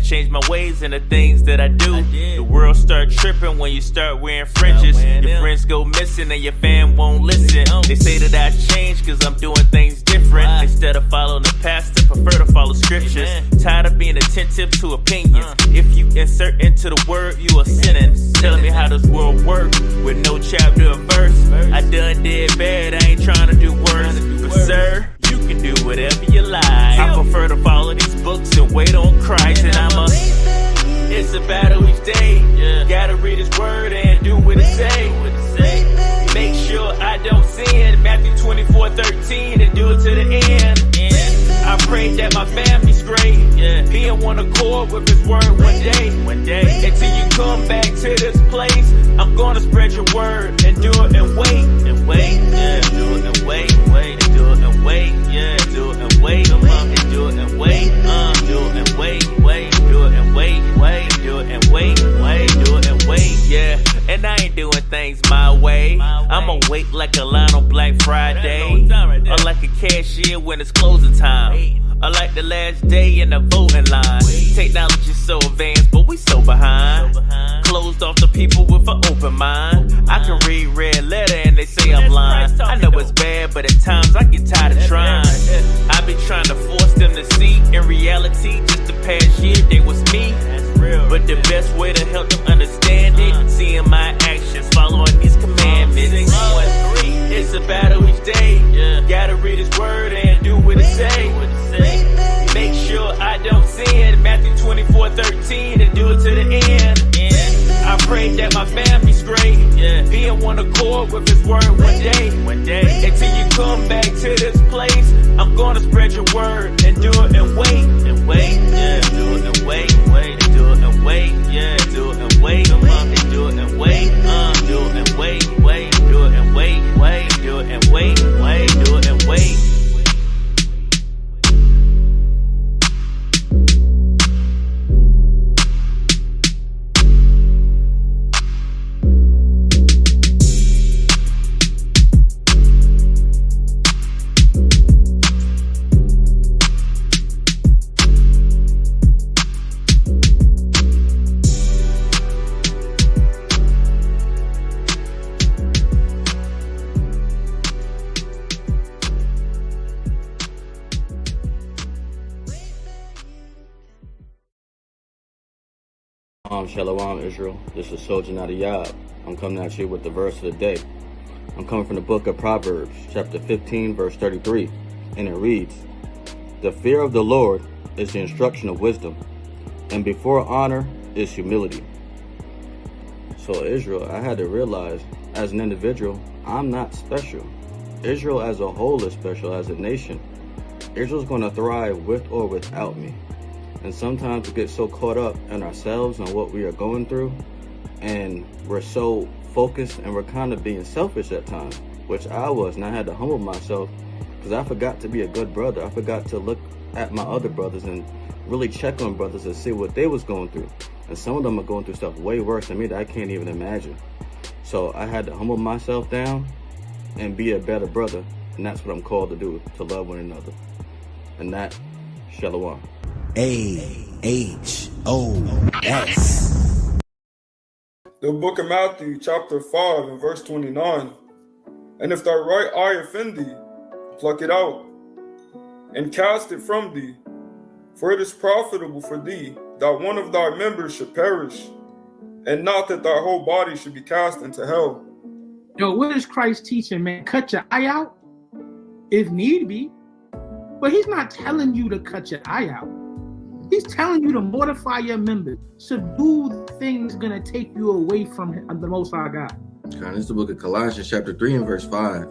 change my ways and the things that I do. The world start tripping when you start wearing fringes. Your friends go missing and your fam won't listen. They say that I changed cause I'm doing things different. Instead of following the pastor, prefer to follow scriptures. Tired of being attentive to opinions. If you insert into the word, you are sinning. Telling me how this world works with no chapter or verse. I done did bad, I ain't trying to do worse. But sir, you can do whatever you like. I prefer to follow these books and wait on Christ. And it's a battle each day. Gotta read his word and do what it say. Make sure I don't sin. Matthew 24:13 and do it to the end. I pray that my family's great. Be in one accord with his word one day. Until you come back to this place, I'm gonna spread your word and do it and wait. Do it and wait. Do it and wait. Do it and wait. Do it and wait. Do it and wait. Do it and wait. Do it and wait. Do it and wait. Do it and wait. Yeah. And I ain't doing things my way. I'ma wait like a line on Black Friday, or like a cashier when it's closing time, or like the last day in the voting line. Technology's so advanced, but we so behind. Closed off to people with an open mind. I can read red letter and they say I'm lying. I know it's bad, but at times I get tired of trying. I be trying to force them to see in reality. Just the past year they was me. But the best way to help them understand it, seeing my actions, following these commandments. It's a battle each day. Gotta read his word and do what it say. Make sure I don't sin. Matthew 24:13 and do it to the end. I pray that my family's great. Be in one accord with his word one day. Until you come back to this place, I'm gonna spread your word and do it and wait. Do it and wait. Do it and wait. Do it and wait. Do it and wait. Do it and wait. Do it and wait. Do it and wait. Do it and wait. Shalom Israel, this is Soldier Nadiyab. I'm coming at you with the verse of the day. I'm coming from the book of Proverbs, chapter 15, verse 33, and it reads, "The fear of the Lord is the instruction of wisdom, and before honor is humility." So Israel, I had to realize, as an individual, I'm not special. Israel as a whole is special as a nation. Israel's going to thrive with or without me. And sometimes we get so caught up in ourselves and what we are going through, and we're so focused and we're kind of being selfish at times, which I was, and I had to humble myself because I forgot to be a good brother. I forgot to look at my other brothers and really check on brothers and see what they was going through. And some of them are going through stuff way worse than me that I can't even imagine. So I had to humble myself down and be a better brother, and that's what I'm called to do, to love one another. And that, Shalom. AHOS. The book of Matthew, chapter 5, and verse 29. And if thy right eye offend thee, pluck it out, and cast it from thee. For it is profitable for thee that one of thy members should perish, and not that thy whole body should be cast into hell. Yo, what is Christ teaching, man? Cut your eye out, if need be. But he's not telling you to cut your eye out. He's telling you to mortify your members. Subdue the things gonna take you away from the Most High God. This is the book of Colossians, chapter 3 and verse 5.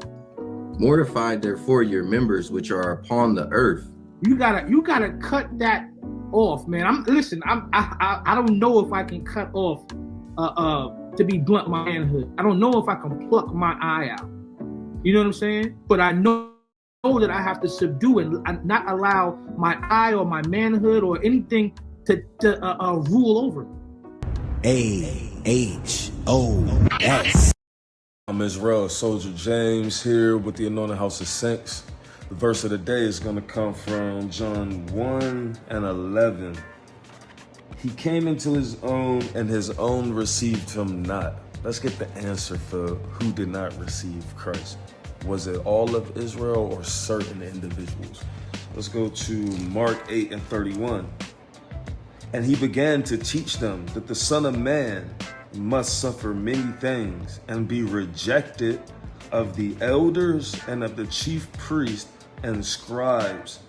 Mortify therefore your members which are upon the earth. You gotta cut that off, man. I don't know if I can cut off to be blunt, my manhood. I don't know if I can pluck my eye out. You know what I'm saying? But I know that I have to subdue and not allow my eye or my manhood or anything to rule over. AHOS. I'm Israel Soldier James here with the Anointed House of Saints. The verse of the day is going to come from John 1 and 11. He came into his own, and his own received him not. Let's get the answer for who did not receive Christ. Was it all of Israel or certain individuals? Let's go to Mark 8:31. And he began to teach them that the Son of Man must suffer many things and be rejected of the elders and of the chief priests and scribes,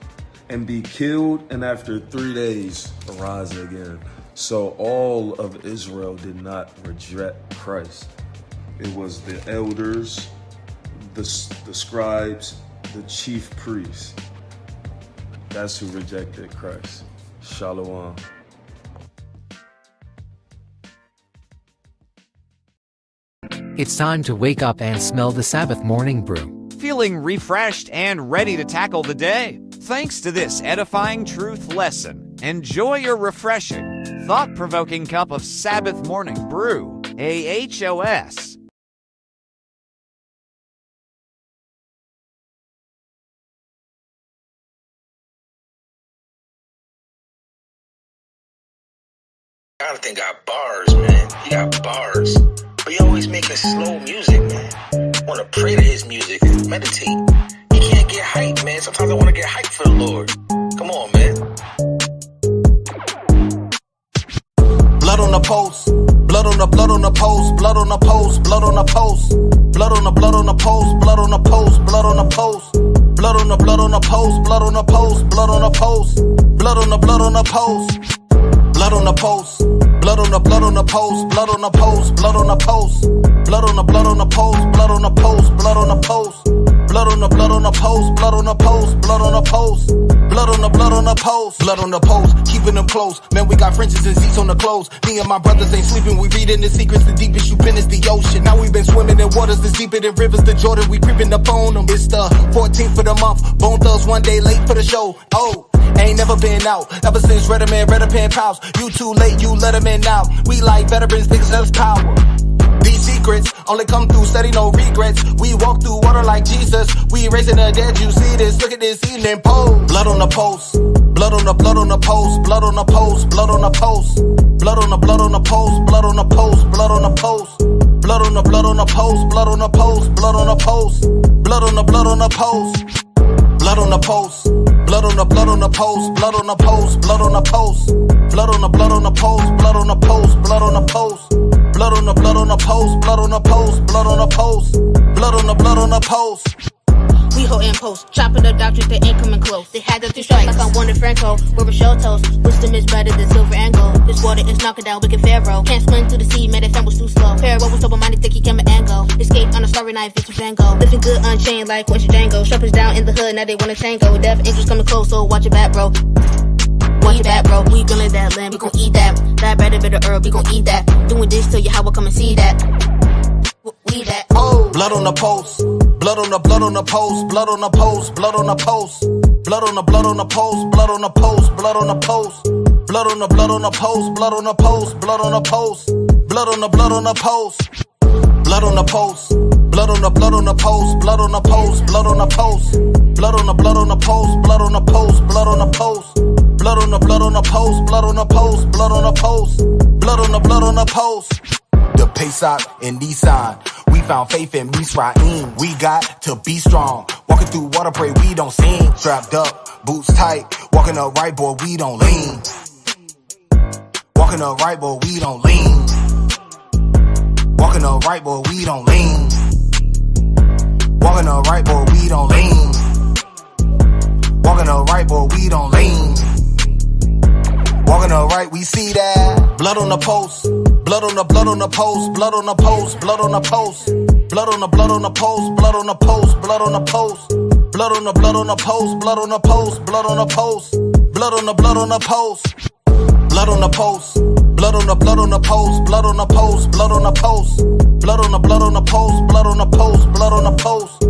and be killed, and after 3 days arise again. So all of Israel did not reject Christ. It was the elders, the scribes, the chief priests. That's who rejected Christ. Shalom. It's time to wake up and smell the Sabbath morning brew. Feeling refreshed and ready to tackle the day? Thanks to this edifying truth lesson, enjoy your refreshing, thought-provoking cup of Sabbath morning brew, AHOS. Jonathan got bars, man. He got bars. But he always making slow music, man. Wanna pray to his music, meditate. He can't get hype, man. Sometimes I wanna get hype for the Lord. Come on, man. Blood on the post, blood on the blood on the post, blood on the post, blood on the post, blood on the blood on the post, blood on the post, blood on the post, blood on the blood on the post, blood on the post, blood on the post, blood on the blood on the post. Blood on the post, blood on the blood on the post, blood on the post, blood on the post, blood on the blood on the post, blood on the post, blood on the post, blood on the blood on the post, blood on the post, blood on the post, blood on the blood on the post, blood on the post, keeping them close. Man, we got fringes and seats on the clothes. Me and my brothers ain't sleeping, we reading the secrets. The deepest you've been is the ocean. Now we've been swimming in waters that's deeper than rivers. The Jordan, we creeping up on them. It's the 14th of the month. Bone Thugs one day late for the show. Oh. Ain't never been out, ever since Red Pen Pals. You too late, you let 'em in now. We like veterans, niggas that's power. These secrets only come through steady, no regrets. We walk through water like Jesus. We raising the dead, you see this. Look at this evening pose. Blood on the post, blood on the blood on the post, blood on the post, blood on the post, blood on the blood on the post, blood on the post, blood on the post, blood on the blood on the post, blood on the post, blood on the post, blood on the blood on the post. Blood on the post, blood on the blood on the post, blood on the post, blood on the post, blood on the blood on the post, blood on the post, blood on the post, blood on the blood on the post, blood on the post, blood on the post, blood on the blood on the post. We holding post, chopping the doctrine, they ain't coming close. They had the three strikes like I'm Warner Franco. We're Rochelle toast. Wisdom is better than silver and gold. This water is knocking down wicked Pharaoh. Can't swim through the sea, man, that fan was too slow. Pharaoh was sober-minded, think he can and go. Escape on a starry night, Victor Van Gogh. Living good unchained like Quincy Django. Strippers down in the hood, now they wanna tango. Death angels coming close, so watch your back, bro. Watch your back, bro. We gonna that land, we gon' eat that. That better, bitter herb, we gon' eat that. Doing this till you how I come and see that. We that. Oh. Blood on the post, blood on the blood on the post, blood on the post, blood on the post, blood on the blood on the post, blood on the post, blood on the post, blood on the blood on the post, blood on the post, blood on the post, blood on the blood on the post. Blood on the post, blood on the blood on the post, blood on the post, blood on the post, blood on the blood on the post, blood on the post, blood on the post, blood on the blood on the post, blood on the post, blood on the post, blood on the blood on the post. The Pesach and Nissan, we found faith in Misraim. We got to be strong. Walking through water, pray we don't sing. Strapped up, boots tight. Walking upright, boy, we don't lean. Walking upright, boy, we don't lean. Walking upright, boy, we don't lean. Walking upright, boy, we don't lean. Walking upright, boy, we don't lean. Walking upright, we see that. Blood on the post, blood on the blood on the post, blood on the post, blood on the post, blood on the blood on the post, blood on the post, blood on the post, blood on the blood on the post, blood on the post, blood on the post, blood on the blood on the post. Blood on the post, blood on the blood on the post, blood on the post, blood on the post, blood on the blood on the post, blood on the post, blood on the post.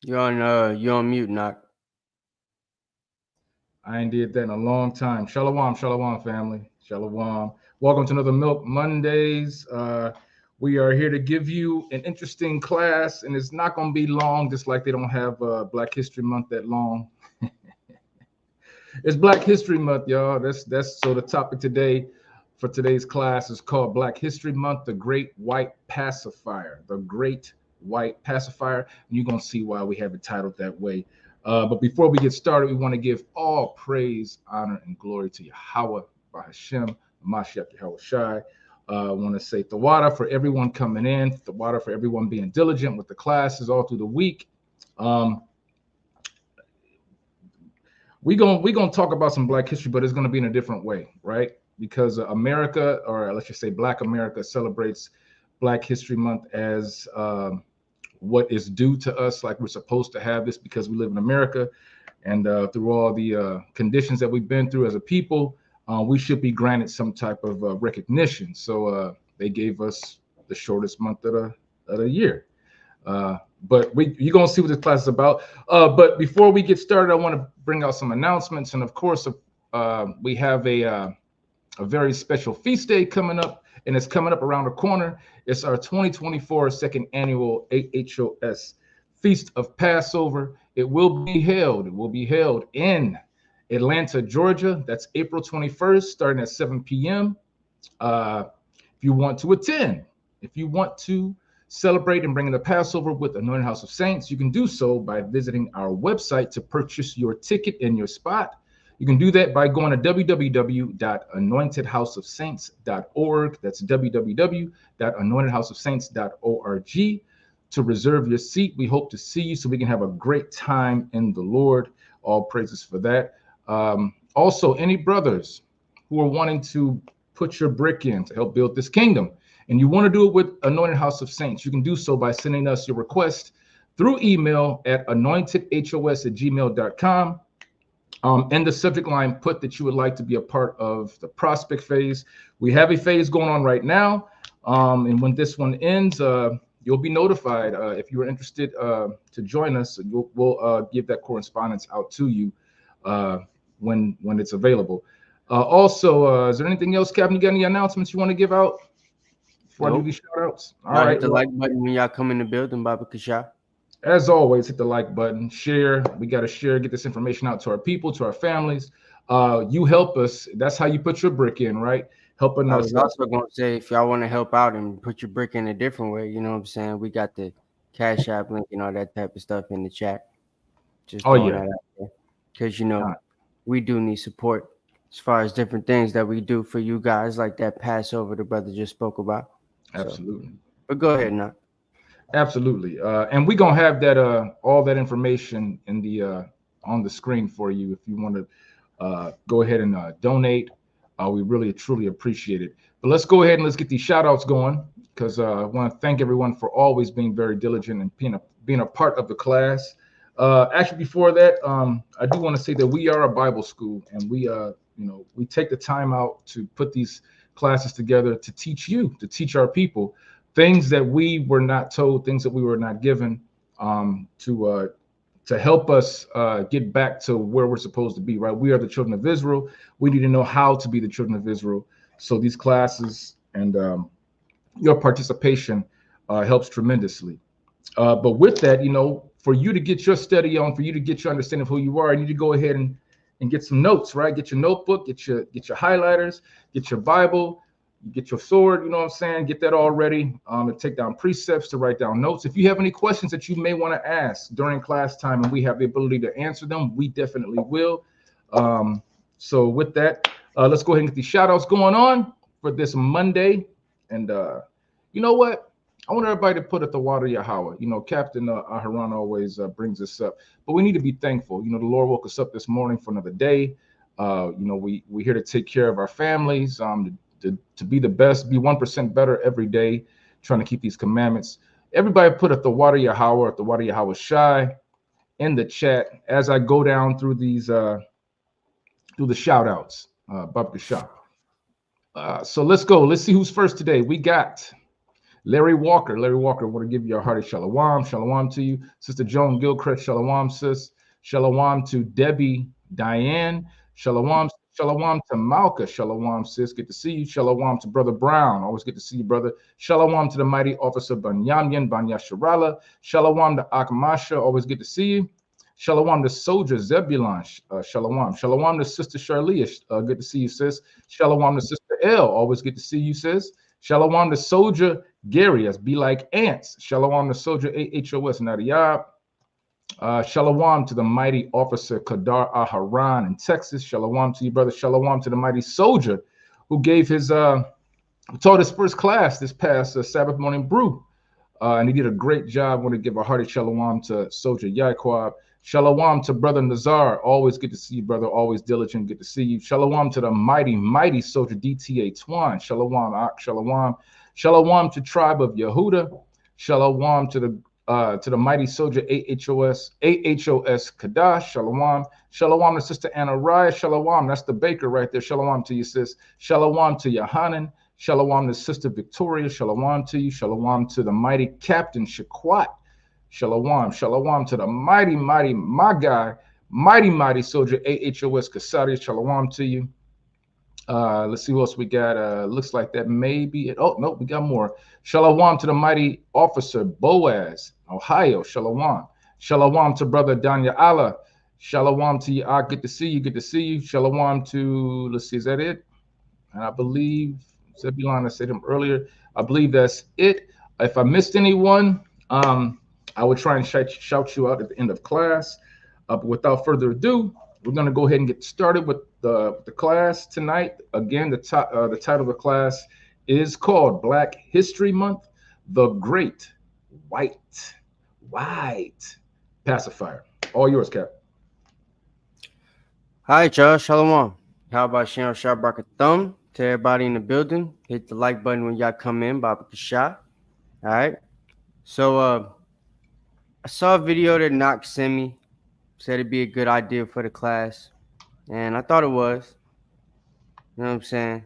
You're on mute, Knock. I ain't did that in a long time. Shalom, shalom, family. Shalom. Welcome to another Milk Mondays. We are here to give you an interesting class, and it's not going to be long, just like they don't have Black History Month that long. It's Black History Month, y'all. That's so the topic today for today's class is called Black History Month, the Great White Pacifier. The Great White Pacifier. And you're going to see why we have it titled that way. But before we get started, we want to give all praise, honor, and glory to Yahweh, Bahashem, Mashiach Yahweh Shai. I want to say Tawada for everyone coming in, Tawada for everyone being diligent with the classes all through the week. We're gonna talk about some Black history, but it's gonna be in a different way, right? Because America, or let's just say Black America, celebrates Black History Month as what is due to us, like we're supposed to have this because we live in America, and through all the conditions that we've been through as a people, we should be granted some type of recognition. So they gave us the shortest month of the year. But you're going to see what this class is about. But before we get started, I want to bring out some announcements. And of course, we have a very special feast day coming up, and it's coming up around the corner. It's our 2024 second annual AHOS Feast of Passover. It will be held in Atlanta, Georgia. That's April 21st, starting at 7 p.m. If you want to attend, if you want to celebrate and bring in the Passover with Anointed House of Saints, you can do so by visiting our website to purchase your ticket and your spot. You can do that by going to www.anointedhouseofsaints.org. That's www.anointedhouseofsaints.org to reserve your seat. We hope to see you so we can have a great time in the Lord. All praises for that. Also, any brothers who are wanting to put your brick in to help build this kingdom, and you want to do it with Anointed House of Saints, you can do so by sending us your request through email at anointedhos@gmail.com. In the subject line, put that you would like to be a part of the prospect phase. We have a phase going on right now. And when this one ends, you'll be notified if you are interested to join us. We'll give that correspondence out to you when it's available. Also, is there anything else, Captain? You got any announcements you want to give out before I do these shout outs? All right. Hit the like button when y'all come in the building, Baba Kasha. As always, hit the like button, share. We got to share, get this information out to our people, to our families. You help us. That's how you put your brick in, right? Helping us. I was also going to say, if y'all want to help out and put your brick in a different way, you know what I'm saying? We got the Cash App link and all that type of stuff in the chat. Just because, we do need support as far as different things that we do for you guys, like that Passover the brother just spoke about. Absolutely. So, but go ahead now. Absolutely. And we're going to have that all that information in the on the screen for you if you want to go ahead and donate. We really, truly appreciate it. But let's go ahead and let's get these shout outs going, because I want to thank everyone for always being very diligent and being a part of the class. Actually, before that, I do want to say that we are a Bible school, and we take the time out to put these classes together to teach you, to teach our people things that we were not told, things that we were not given, to help us get back to where we're supposed to be, right? We are the children of Israel. We need to know how to be the children of Israel. So these classes and your participation helps tremendously. But with that, for you to get your study on, for you to get your understanding of who you are, you need to go ahead and get some notes, right? Get your notebook, get your highlighters, get your Bible, get your sword, you know what I'm saying? Get that all ready to take down precepts, to write down notes. If you have any questions that you may want to ask during class time and we have the ability to answer them, we definitely will. So with that, let's go ahead and get these shout outs going on for this Monday. And you know what? I want everybody to put at the water Yahweh. Captain Aharon always brings this up, but we need to be thankful. The Lord woke us up this morning for another day. We're here to take care of our families, to be the best, be 1% better every day, trying to keep these commandments. Everybody put at the water Yahweh, at the water Yahweh Shai in the chat as I go down through these, through the shout outs. Baba Shah. So let's go. Let's see who's first today. We got Larry Walker. Larry Walker, I want to give you a hearty shalom. Shalom to you. Sister Joan Gilchrist, shalom, sis. Shalom to Debbie Diane. Shalom, Shalom to Malka. Shalom, sis. Good to see you. Shalom to Brother Brown. Always good to see you, brother. Shalom to the mighty officer Banyamyan Banyasharala. Shalom to Akmasha. Always good to see you. Shalom to Soldier Zebulon. Shalom. Shalom to Sister Charlia. Good to see you, sis. Shalom to Sister L. Always good to see you, sis. Shalom to Soldier Gary. That's Be Like Ants. Shalom to Soldier AHOS Nadiyab. Shalom to the mighty officer Kadar Aharan in Texas. Shalom to you, brother. Shalom to the mighty soldier who gave his taught his first class this past Sabbath morning brew. And he did a great job. I want to give a hearty shalom to Soldier Yaquab. Shalom to Brother Nazar. Always good to see you, brother. Always diligent. Good to see you. Shalom to the mighty soldier DTA Twan. Shalom, Ak. Shalom. Shalom to Tribe of Yehuda. Shalom to the mighty soldier AHOS Kadash. Shalom. Shalom to Sister Anna Raya. Shalom. That's the baker right there. Shalom to you, sis. Shalom to Yohanan. Shalom to Sister Victoria. Shalom to you. Shalom to the mighty Captain Shaquat. Shalom. Shalom to the mighty, my guy, mighty soldier AHOS Kasadi. Shalom to you. Let's see what else we got. Looks like that may be it. Oh, no, we got more. Shalom to the mighty officer Boaz, Ohio. Shalom. Shalom to brother Danya Allah. Shalom to you. Good to see you. Good to see you. Shalom to, let's see, is that it? And I believe, Zebulon, I said him earlier. I believe that's it. If I missed anyone, I would try and shout you out at the end of class. But without further ado, we're going to go ahead and get started with the class tonight. Again, the title of the class is called Black History Month, The Great White Pacifier. All yours, Cap. Hi, y'all. Shalom. How about Shem Shabrak Thumb to everybody in the building? Hit the like button when y'all come in, Baba Kasha. All right. So I saw a video that Knox sent me. Said it'd be a good idea for the class. And I thought it was. You know what I'm saying?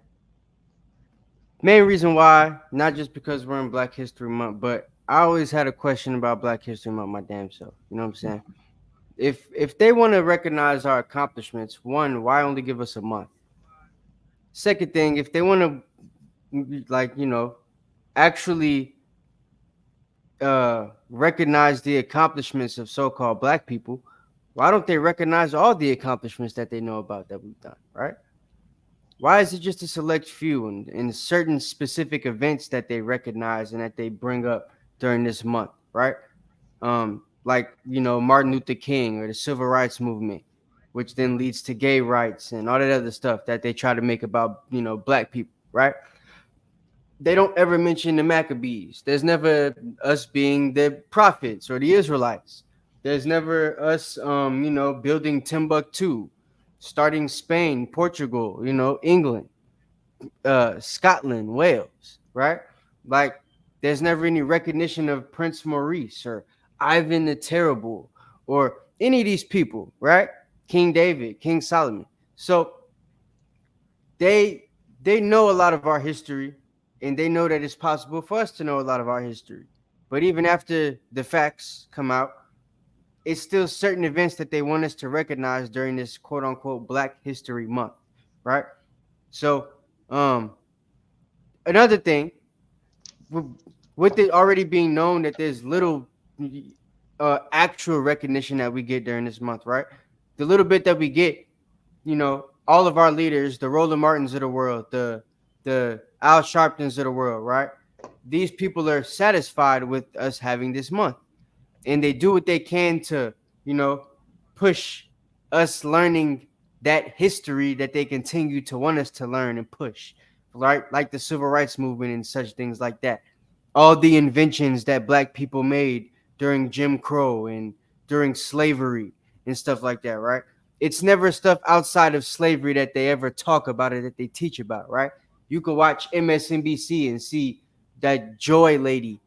Main reason why, not just because we're in Black History Month, but I always had a question about Black History Month my damn self. You know what I'm saying? If they want to recognize our accomplishments, one, why only give us a month? Second thing, if they want to, actually recognize the accomplishments of so-called Black people, why don't they recognize all the accomplishments that they know about that we've done, right? Why is it just a select few and in certain specific events that they recognize and that they bring up during this month, right? Martin Luther King or the Civil Rights Movement, which then leads to gay rights and all that other stuff that they try to make about, Black people, right? They don't ever mention the Maccabees. There's never us being the prophets or the Israelites. There's never us, building Timbuktu, starting Spain, Portugal, England, Scotland, Wales, right? Like, there's never any recognition of Prince Maurice or Ivan the Terrible or any of these people, right? King David, King Solomon. So they know a lot of our history, and they know that it's possible for us to know a lot of our history. But even after the facts come out, it's still certain events that they want us to recognize during this quote unquote Black History Month, right? So another thing, with it already being known that there's little actual recognition that we get during this month, right? The little bit that we get, all of our leaders, the Roland Martins of the world, the Al Sharptons of the world, right? These people are satisfied with us having this month. And they do what they can to, push us learning that history that they continue to want us to learn and push, right? Like the Civil Rights Movement and such things like that. All the inventions that Black people made during Jim Crow and during slavery and stuff like that, right? It's never stuff outside of slavery that they ever talk about or that they teach about, right? You could watch MSNBC and see that Joy lady,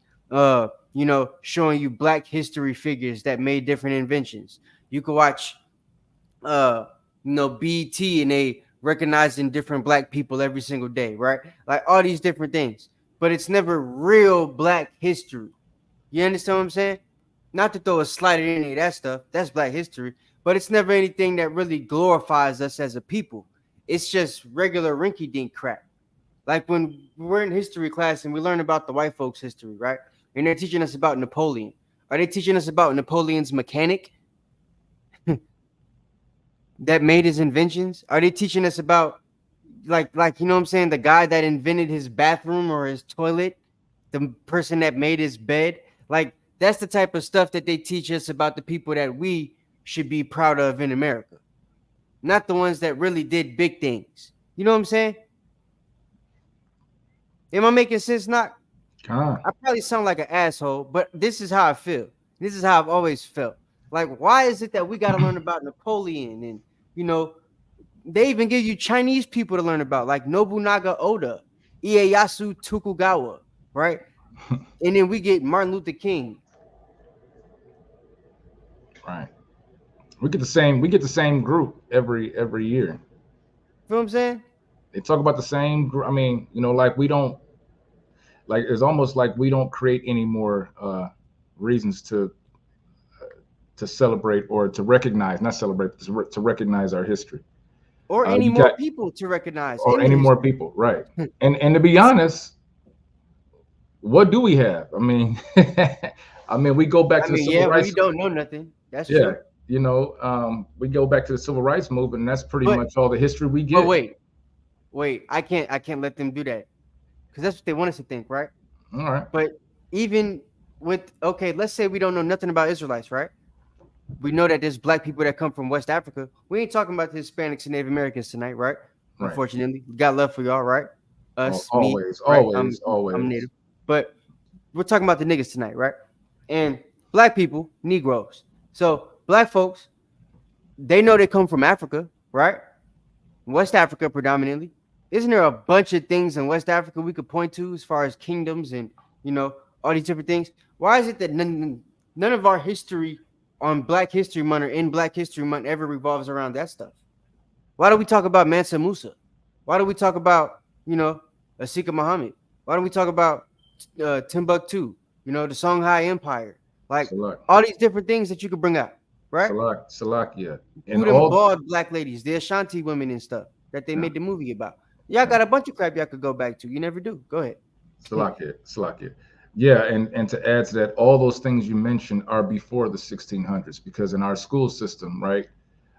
showing you Black history figures that made different inventions. You could watch, BT and they recognizing different Black people every single day, right? Like all these different things, but it's never real Black history. You understand what I'm saying? Not to throw a slight at any of that stuff. That's Black history, but it's never anything that really glorifies us as a people. It's just regular rinky-dink crap. Like when we're in history class and we learn about the white folks' history, right? And they're teaching us about Napoleon. Are they teaching us about Napoleon's mechanic that made his inventions? Are they teaching us about like you know what I'm saying, the guy that invented his bathroom or his toilet, the person that made his bed? Like that's the type of stuff that they teach us about the people that we should be proud of in America, not the ones that really did big things. You know what I'm saying? Am I making sense? Not. I probably sound like an asshole, but this is how I feel. This is how I've always felt. Like, why is it that we got to learn about Napoleon? And, you know, they even give you Chinese people to learn about, like Nobunaga Oda, Ieyasu Tokugawa, right? And then we get Martin Luther King. Right. We get the same group every year. You know what I'm saying? They talk about the same group. I mean, you know, like we don't, like it's almost like we don't create any more reasons to celebrate or to recognize, not celebrate, to recognize our history. Or any more people to recognize. Or any more people, right. And to be honest, what do we have? I mean, we go back to the civil rights. We don't know nothing. That's true. You know, we go back to the civil rights movement, and that's pretty much all the history we get. But wait, I can't let them do that, because that's what they want us to think, right? All right. But even with, okay, let's say we don't know nothing about Israelites, right? We know that there's black people that come from West Africa. We ain't talking about the Hispanics and Native Americans tonight, right? Unfortunately, we got love for y'all, right? Us, always. I'm Native, but we're talking about the niggas tonight, right? And black people, Negroes. So black folks, they know they come from Africa, right? West Africa predominantly. Isn't there a bunch of things in West Africa we could point to as far as kingdoms and, you know, all these different things? Why is it that none of our history on Black History Month or in Black History Month ever revolves around that stuff? Why do we talk about Mansa Musa? Why do we talk about, you know, Asika Muhammad? Why don't we talk about Timbuktu, you know, the Songhai Empire? Like all these different things that you could bring up, right? Salakia. And all bald black ladies, the Ashanti women and stuff that they made the movie about. Y'all got a bunch of crap y'all could go back to. You never do. Go ahead. Salakia. Yeah, and to add to that, all those things you mentioned are before the 1600s, because in our school system, right,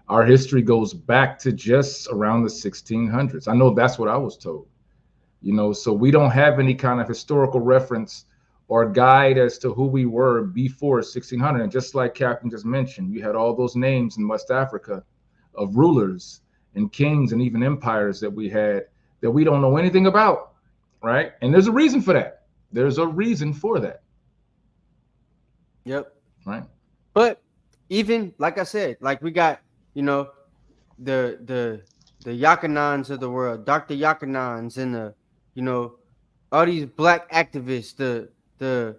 our history goes back to just around the 1600s. I know that's what I was told. You know, so we don't have any kind of historical reference or guide as to who we were before 1600. And just like Captain just mentioned, you had all those names in West Africa of rulers and kings and even empires that we had that we don't know anything about, right? And there's a reason for that. There's a reason for that. Yep. Right. But even like I said, like we got, you know, the Yakanans of the world, Dr. Yakanans, and the, you know, all these black activists, the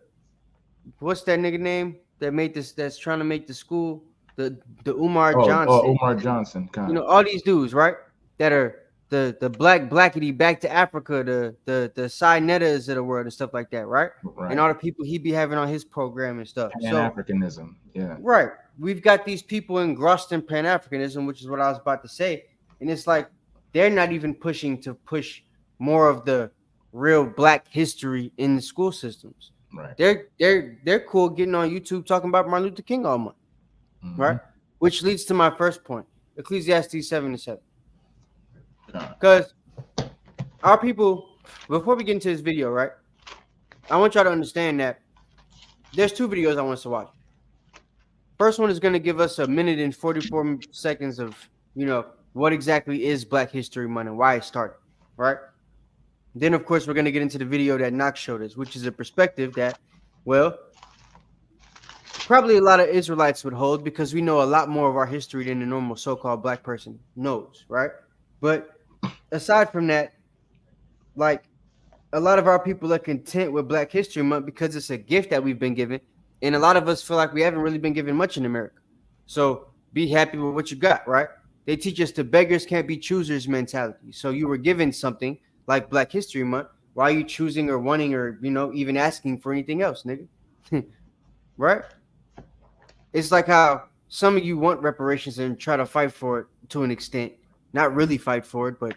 what's that nigga name that made this, that's trying to make the school, the Umar Johnson. Umar Johnson, you know, all these dudes, right? That are the blackity back to Africa, the Sinettas of the world and stuff like that, right? And all the people he be having on his program and stuff. Pan-Africanism, yeah. Right. We've got these people engrossed in Pan-Africanism, which is what I was about to say. And it's like they're not even pushing to push more of the real black history in the school systems. Right. They're cool getting on YouTube talking about Martin Luther King all month. Mm-hmm. Right? Which leads to my first point. Ecclesiastes 7:7. Because our people, before we get into this video, right, I want y'all to understand that there's two videos I want us to watch. First one is going to give us 1 minute and 44 seconds of, you know, what exactly is Black History Month and why it started, right? Then, of course, we're going to get into the video that Knox showed us, which is a perspective that, well, probably a lot of Israelites would hold, because we know a lot more of our history than the normal so-called black person knows, right? But aside from that, like, a lot of our people are content with Black History Month because it's a gift that we've been given, and a lot of us feel like we haven't really been given much in America. So be happy with what you got, right? They teach us the beggars can't be choosers mentality. So you were given something like Black History Month. Why are you choosing or wanting or, you know, even asking for anything else, nigga? Right? It's like how some of you want reparations and try to fight for it to an extent, not really fight for it, but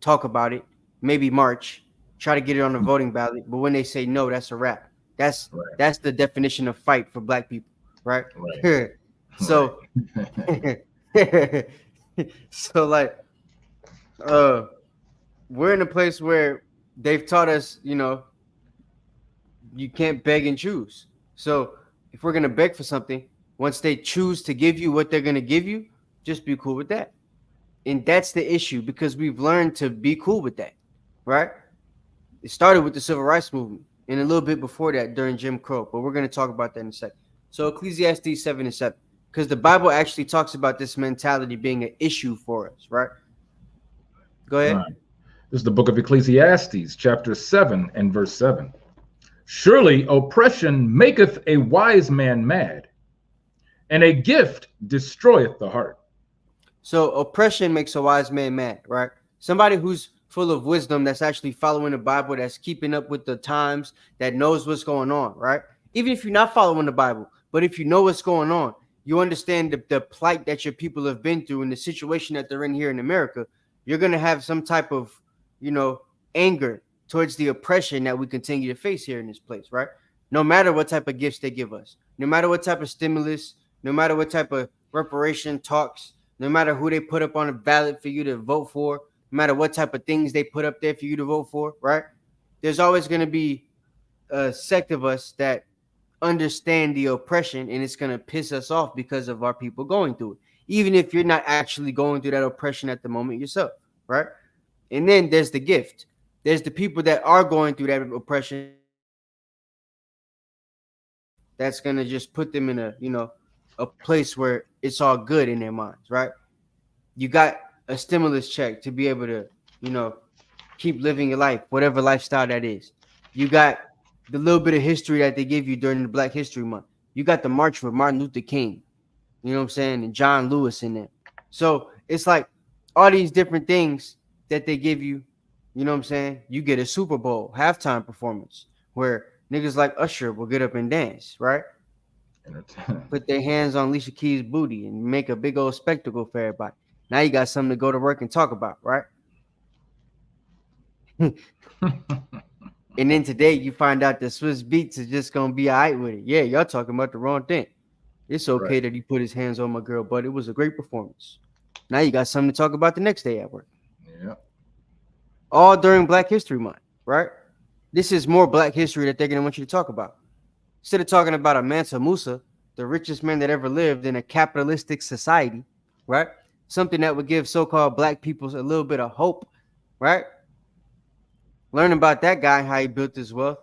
talk about it, maybe march, try to get it on the voting ballot. But when they say no, that's a wrap. That's Right. that's the definition of fight for black people, right? Right. So, so like, we're in a place where they've taught us, you can't beg and choose. So if we're gonna beg for something, once they choose to give you what they're gonna give you, just be cool with that. And that's the issue, because we've learned to be cool with that, right? It started with the civil rights movement and a little bit before that during Jim Crow, but we're going to talk about that in a second. So Ecclesiastes 7:7, because the Bible actually talks about this mentality being an issue for us, right? Go ahead. Right. This is the book of Ecclesiastes, chapter 7 and verse 7. Surely oppression maketh a wise man mad, and a gift destroyeth the heart. So oppression makes a wise man mad, right? Somebody who's full of wisdom, that's actually following the Bible, that's keeping up with the times, that knows what's going on, right? Even if you're not following the Bible, but if you know what's going on, you understand the plight that your people have been through and the situation that they're in here in America, you're going to have some type of, anger towards the oppression that we continue to face here in this place, right? No matter what type of gifts they give us, no matter what type of stimulus, no matter what type of reparation talks, no matter who they put up on a ballot for you to vote for, no matter what type of things they put up there for you to vote for, right? There's always going to be a sect of us that understand the oppression, and it's going to piss us off because of our people going through it, even if you're not actually going through that oppression at the moment yourself, right? And then there's the gift. There's the people that are going through that oppression that's going to just put them in a place where it's all good in their minds, right? You got a stimulus check to be able to, keep living your life, whatever lifestyle that is. You got the little bit of history that they give you during the Black History Month. You got the march for Martin Luther King, you know what I'm saying, and John Lewis in there. So it's like all these different things that they give you, you know what I'm saying? You get a Super Bowl halftime performance where niggas like Usher will get up and dance, right? Put their hands on Alicia Keys' booty and make a big old spectacle for everybody. Now you got something to go to work and talk about, right? And then today you find out that Swiss Beats is just gonna be all right with it. Yeah, y'all talking about the wrong thing. It's okay that he put his hands on my girl, but it was a great performance. Now you got something to talk about the next day at work. Yeah. All during Black History Month, right? This is more Black history that they're gonna want you to talk about. Instead of talking about a Mansa Musa, the richest man that ever lived in a capitalistic society, right? Something that would give so-called Black people a little bit of hope, right? Learn about that guy, how he built his wealth,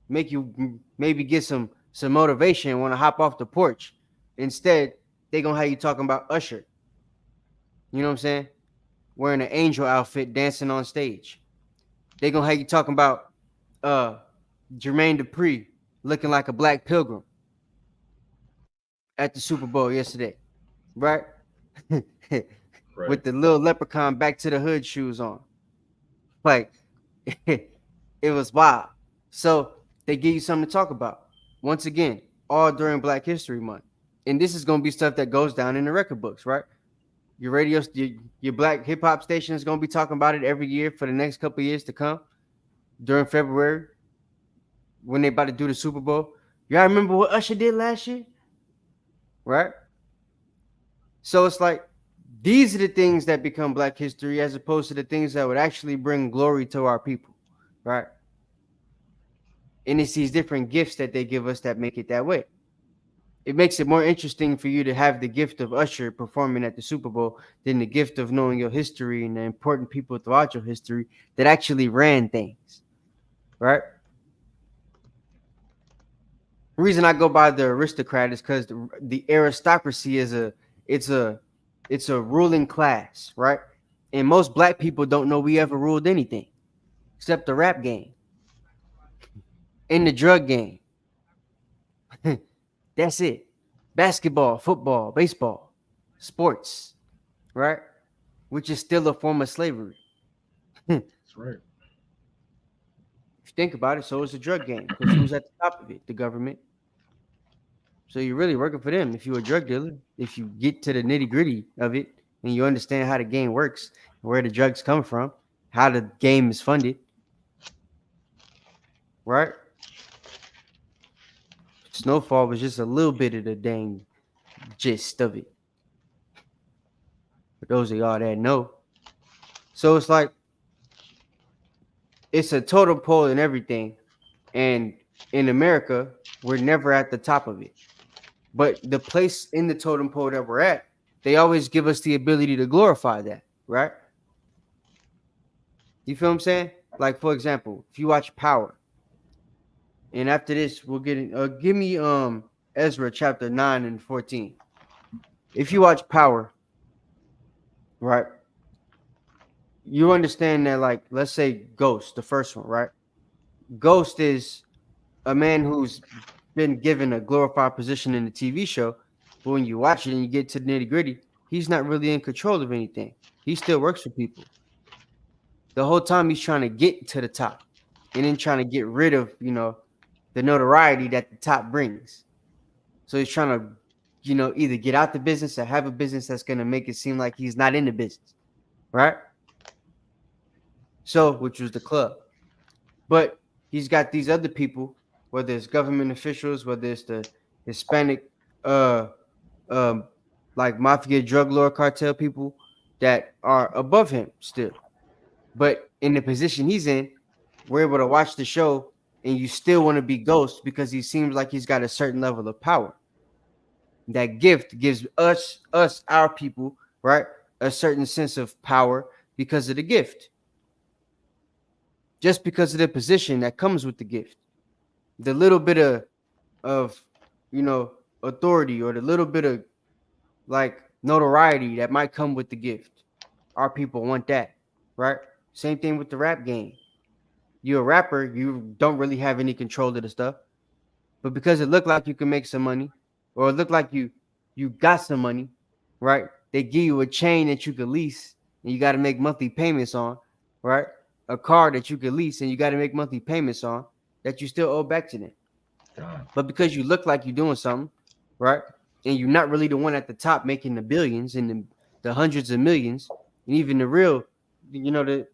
make you maybe get some motivation and want to hop off the porch. Instead, they're going to have you talking about Usher. You know what I'm saying? Wearing an angel outfit, dancing on stage. They're going to have you talking about Jermaine Dupri looking like a black pilgrim at the Super Bowl yesterday, right? With the little leprechaun back to the hood shoes on. Like, it was wild. So they give you something to talk about. Once again, all during Black History Month. And this is going to be stuff that goes down in the record books, right? Your radio, your Black hip hop station is going to be talking about it every year for the next couple of years to come during February when they about to do the Super Bowl. Y'all remember what Usher did last year? Right? So it's like, these are the things that become Black history as opposed to the things that would actually bring glory to our people, right? And it's these different gifts that they give us that make it that way. It makes it more interesting for you to have the gift of Usher performing at the Super Bowl than the gift of knowing your history and the important people throughout your history that actually ran things, right? The reason I go by the aristocrat is because the aristocracy is it's a ruling class, right? And most Black people don't know we ever ruled anything except the rap game and the drug game. That's it. Basketball, football, baseball, sports, right? Which is still a form of slavery. That's right. If you think about it, so is the drug game, because who's at the top of it? The government. So you're really working for them if you're a drug dealer. If you get to the nitty-gritty of it, and you understand how the game works, where the drugs come from, how the game is funded, right? Snowfall was just a little bit of the dang gist of it. For those of y'all that know. So it's like, it's a totem pole and everything. And in America, we're never at the top of it. But the place in the totem pole that we're at, they always give us the ability to glorify that, right? You feel what I'm saying? Like, for example, if you watch Power, and after this, we'll get in, give me Ezra chapter 9 and 14. If you watch Power, right, you understand that, like, let's say Ghost, the first one, right? Ghost is a man who's been given a glorified position in the TV show, but when you watch it and you get to the nitty gritty, he's not really in control of anything. He still works for people. The whole time he's trying to get to the top and then trying to get rid of, the notoriety that the top brings. So he's trying to, either get out the business or have a business that's going to make it seem like he's not in the business, right? So, which was the club. But he's got these other people, whether it's government officials, whether it's the Hispanic, like mafia drug lord cartel people that are above him still. But in the position he's in, we're able to watch the show and you still want to be Ghost because he seems like he's got a certain level of power. That gift gives us, our people, right, a certain sense of power because of the gift. Just because of the position that comes with the gift. The little bit of authority or the little bit of like notoriety that might come with the gift. Our people want that, right? Same thing with the rap game. You're a rapper, you don't really have any control of the stuff. But because it looked like you can make some money, or it looked like you got some money, right? They give you a chain that you could lease and you got to make monthly payments on, right? A car that you could lease and you got to make monthly payments on that you still owe back to them. God. But because you look like you're doing something, right? And you're not really the one at the top making the billions and the hundreds of millions, and even the real, the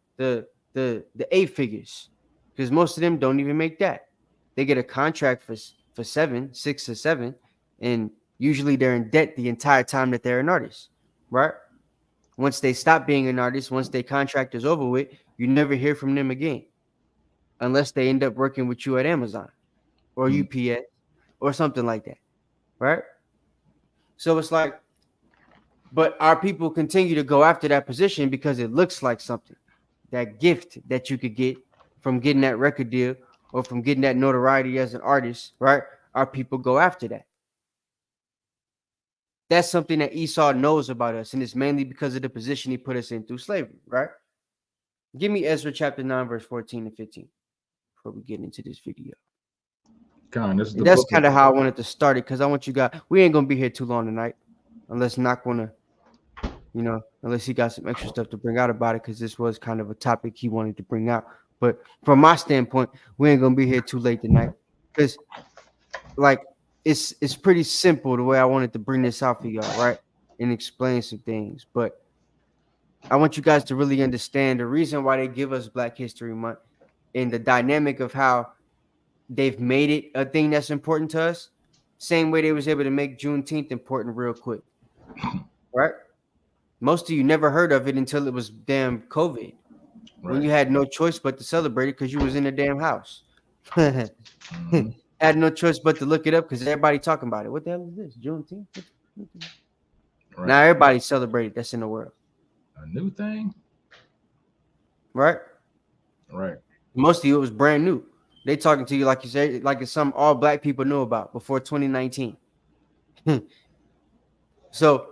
8 figures, because most of them don't even make that. They get a contract for 6 or 7, and usually they're in debt the entire time that they're an artist, right? Once they stop being an artist, once their contract is over with, you never hear from them again, unless they end up working with you at Amazon or UPS or something like that, right? So it's like, but our people continue to go after that position because it looks like something, that gift that you could get from getting that record deal or from getting that notoriety as an artist, right? Our people go after that. That's something that Esau knows about us, and it's mainly because of the position he put us in through slavery, right? Give me Ezra chapter 9, verse 14 and 15 before we get into this video. That's kind of how I wanted to start it, because I want you guys, we ain't going to be here too long tonight, unless Knock want to, unless he got some extra stuff to bring out about it, because this was kind of a topic he wanted to bring out. But from my standpoint, we ain't going to be here too late tonight, because, like, it's pretty simple the way I wanted to bring this out for y'all, right? And explain some things. But I want you guys to really understand the reason why they give us Black History Month and the dynamic of how they've made it a thing that's important to us. Same way they was able to make Juneteenth important real quick, right? Most of you never heard of it until it was damn COVID, right? When you had no choice but to celebrate it because you was in the damn house. Had no choice but to look it up because everybody talking about it. What the hell is this? Juneteenth? Right. Now everybody celebrated that's in the world. A new thing? Right? Right. Most of you, it was brand new. They talking to you like you say, like it's something all Black people knew about before 2019. So,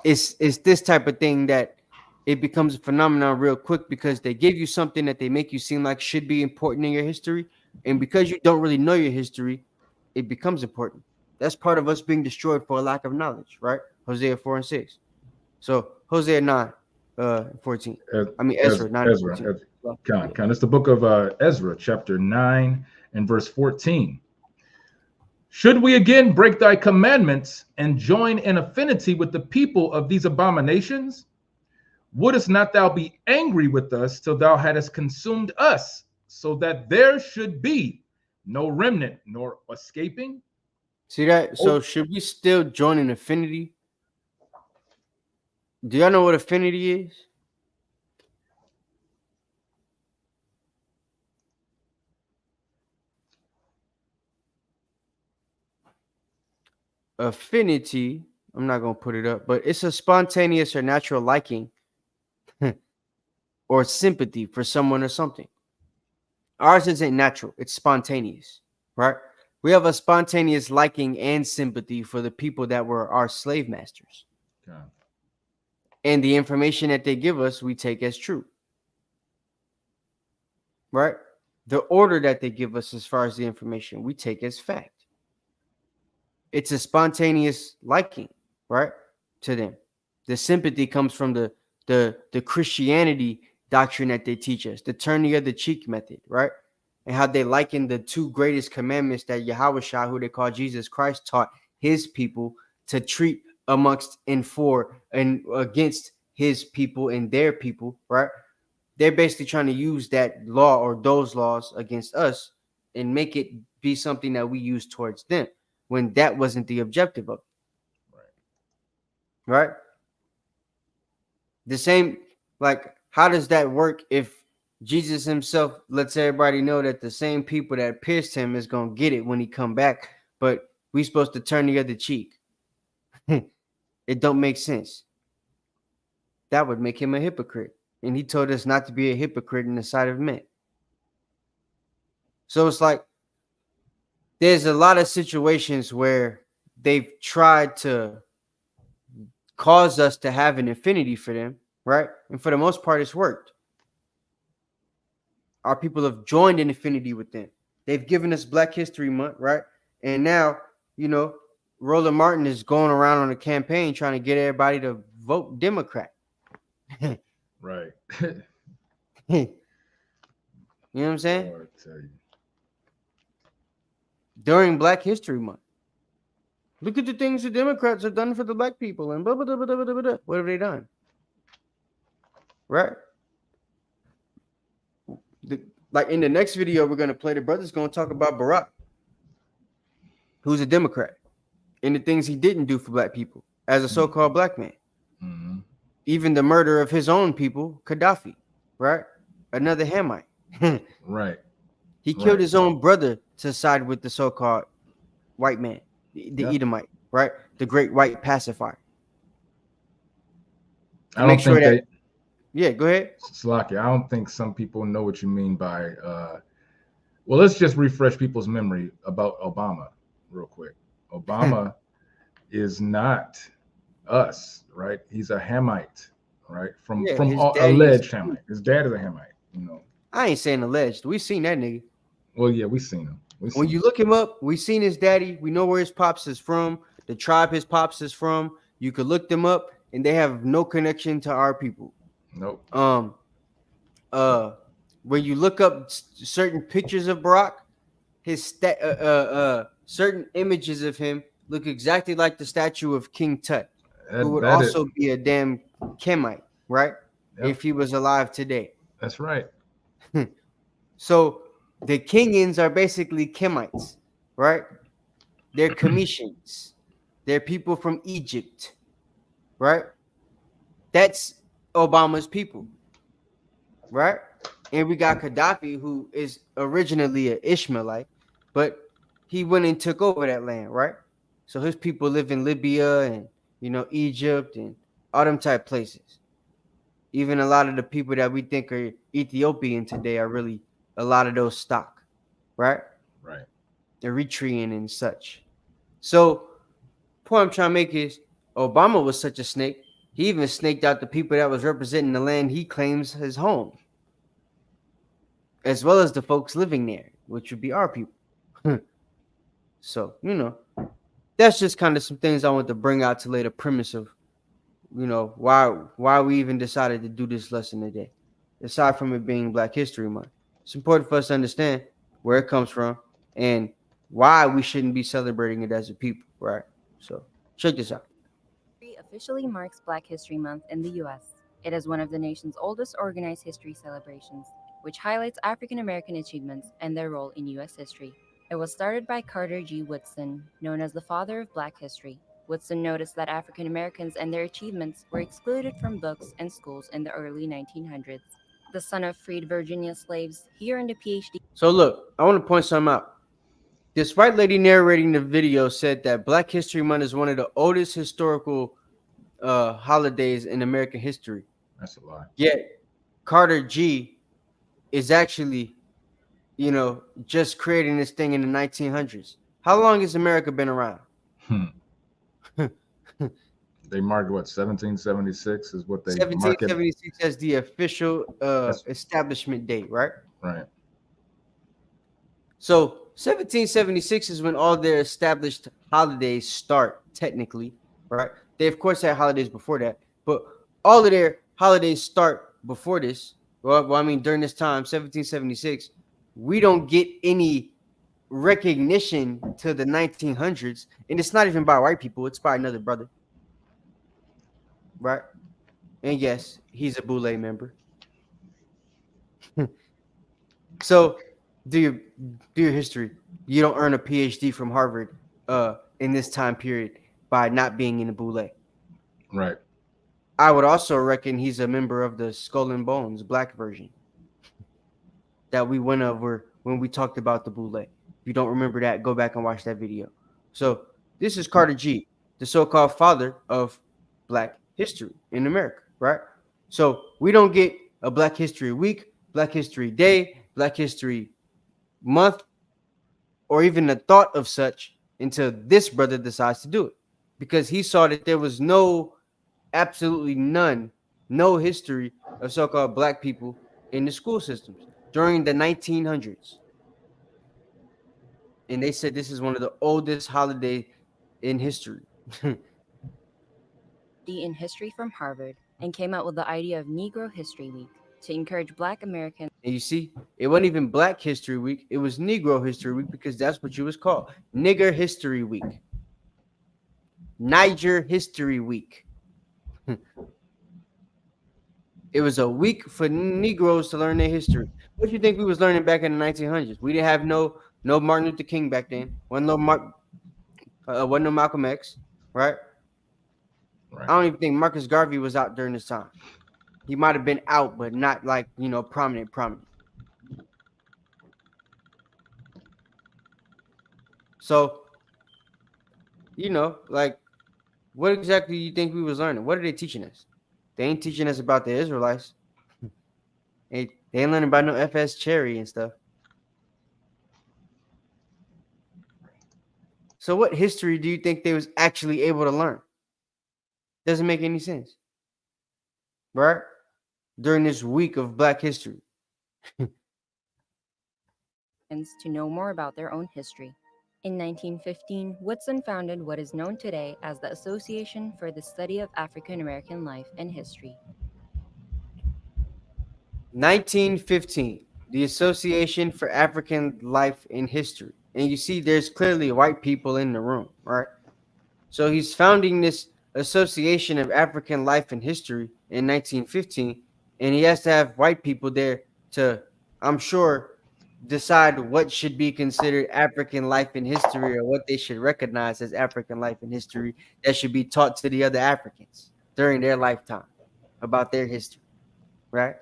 it's this type of thing that it becomes a phenomenon real quick because they give you something that they make you seem like should be important in your history. And because you don't really know your history, it becomes important. That's part of us being destroyed for a lack of knowledge, right? Hosea 4 and 6. So Hosea 9, 14. Ezra 9 and 14. It's the book of Ezra, chapter 9 and verse 14. Should we again break thy commandments and join in affinity with the people of these abominations? Wouldst not thou be angry with us till thou hadst consumed us, so that there should be no remnant nor escaping? See that? So should we still join in affinity? Do y'all know what affinity is? Affinity, I'm not going to put it up, but it's a spontaneous or natural liking or sympathy for someone or something. Ours isn't natural, it's spontaneous, right? We have a spontaneous liking and sympathy for the people that were our slave masters. Okay. And the information that they give us, we take as true, right? The order that they give us as far as the information, we take as fact. It's a spontaneous liking, right, to them. The sympathy comes from the Christianity doctrine that they teach us, the turn the other cheek method, right? And how they liken the two greatest commandments that Yahushua, who they call Jesus Christ, taught his people to treat amongst and for and against his people and their people, right? They're basically trying to use that law or those laws against us and make it be something that we use towards them, when that wasn't the objective of it. Right? The same, like, how does that work if Jesus himself lets everybody know that the same people that pierced him is going to get it when he come back, but we supposed to turn the other cheek? It don't make sense. That would make him a hypocrite. And he told us not to be a hypocrite in the sight of men. So it's like, there's a lot of situations where they've tried to cause us to have an affinity for them, right? And for the most part, it's worked. Our people have joined in affinity with them. They've given us Black History Month, right? And now, you know, Roland Martin is going around on a campaign trying to get everybody to vote Democrat. Right. You know what I'm saying? Oh, I tell you. During Black History Month. Look at the things the Democrats have done for the Black people and blah, blah, blah, blah, blah, blah, blah. What have they done? Right? Like in the next video we're going to play, the brother's going to talk about Barack, who's a Democrat, and the things he didn't do for Black people as a so-called Black man. Mm-hmm. Even the murder of his own people, Gaddafi, right? Another Hamite. Right. He killed his own brother to side with the so-called white man, the Edomite, right? The great white pacifier. I don't think that. Yeah, go ahead. Slaki, I don't think some people know what you mean by. Well, let's just refresh people's memory about Obama real quick. Obama is not us, right? He's a Hamite, right? From alleged Hamite. His dad is a Hamite, you know. I ain't saying alleged. We seen that nigga. Well, yeah, we seen him. When you look him up, we seen his daddy. We know where his pops is from, the tribe his pops is from. You could look them up, and they have no connection to our people. Nope. When you look up certain pictures of Barack, his certain images of him look exactly like the statue of King Tut, who would also be a damn Kemite, right? Yep. If he was alive today. That's right. So the Kingans are basically Kemites, right? They're Commissions. They're people from Egypt, right? That's Obama's people, right? And we got Gaddafi, who is originally an Ishmaelite, but he went and took over that land, right? So his people live in Libya and, you know, Egypt and all them type places. Even a lot of the people that we think are Ethiopian today are really a lot of those stock, right? Right. Eritrean and such. So, point I'm trying to make is Obama was such a snake. He even snaked out the people that was representing the land he claims his home, as well as the folks living there, which would be our people. So, you know, that's just kind of some things I want to bring out to lay the premise of, you know, why we even decided to do this lesson today. Aside from it being Black History Month, it's important for us to understand where it comes from and why we shouldn't be celebrating it as a people, right? So check this out. Officially marks Black History Month in the U.S. It is one of the nation's oldest organized history celebrations, which highlights African American achievements and their role in U.S. history. It was started by Carter G. Woodson, known as the father of Black history. Woodson noticed that African Americans and their achievements were excluded from books and schools in the early 1900s. The son of freed Virginia slaves, he earned a PhD. So look, I want to point something out. This white lady narrating the video said that Black History Month is one of the oldest historical holidays in American history. That's a lie. Yet Carter G is actually, just creating this thing in the 1900s. How long has America been around? They marked what, 1776 is what they 1776 as the official establishment date, right? Right. So 1776 is when all their established holidays start, technically, right? They, of course, had holidays before that, but all of their holidays start before this. Well, I mean, during this time, 1776, we don't get any recognition to the 1900s, and it's not even by white people. It's by another brother, right? And yes, he's a Boule member. So do your history. You don't earn a PhD from Harvard in this time period by not being in the Boule. Right. I would also reckon he's a member of the Skull and Bones Black version that we went over when we talked about the Boule. If you don't remember that, go back and watch that video. So this is Carter G, the so-called father of Black history in America, right? So we don't get a Black History Week, Black History Day, Black History Month, or even the thought of such until this brother decides to do it, because he saw that there was absolutely no history of so-called Black people in the school systems during the 1900s. And they said this is one of the oldest holidays in history. In history from Harvard, and came out with the idea of Negro History Week to encourage Black Americans. And you see, it wasn't even Black History Week. It was Negro History Week, because that's what you was called. Nigger History Week. Niger History Week. It was a week for Negroes to learn their history. What do you think we was learning back in the 1900s? We didn't have no Martin Luther King back then. Wasn't no Malcolm X, right? I don't even think Marcus Garvey was out during this time. He might have been out, but not like, prominent. So, what exactly do you think we was learning? What are they teaching us? They ain't teaching us about the Israelites. They ain't learning about no FS Cherry and stuff. So what history do you think they was actually able to learn? Doesn't make any sense, right? During this week of Black history. To know more about their own history. In 1915, Woodson founded what is known today as the Association for the Study of African American Life and History. 1915, the Association for African Life and History. And you see, there's clearly white people in the room, right? So he's founding this Association of African Life and History in 1915, and he has to have white people there to, I'm sure, decide what should be considered African life and history, or what they should recognize as African life and history that should be taught to the other Africans during their lifetime about their history, right?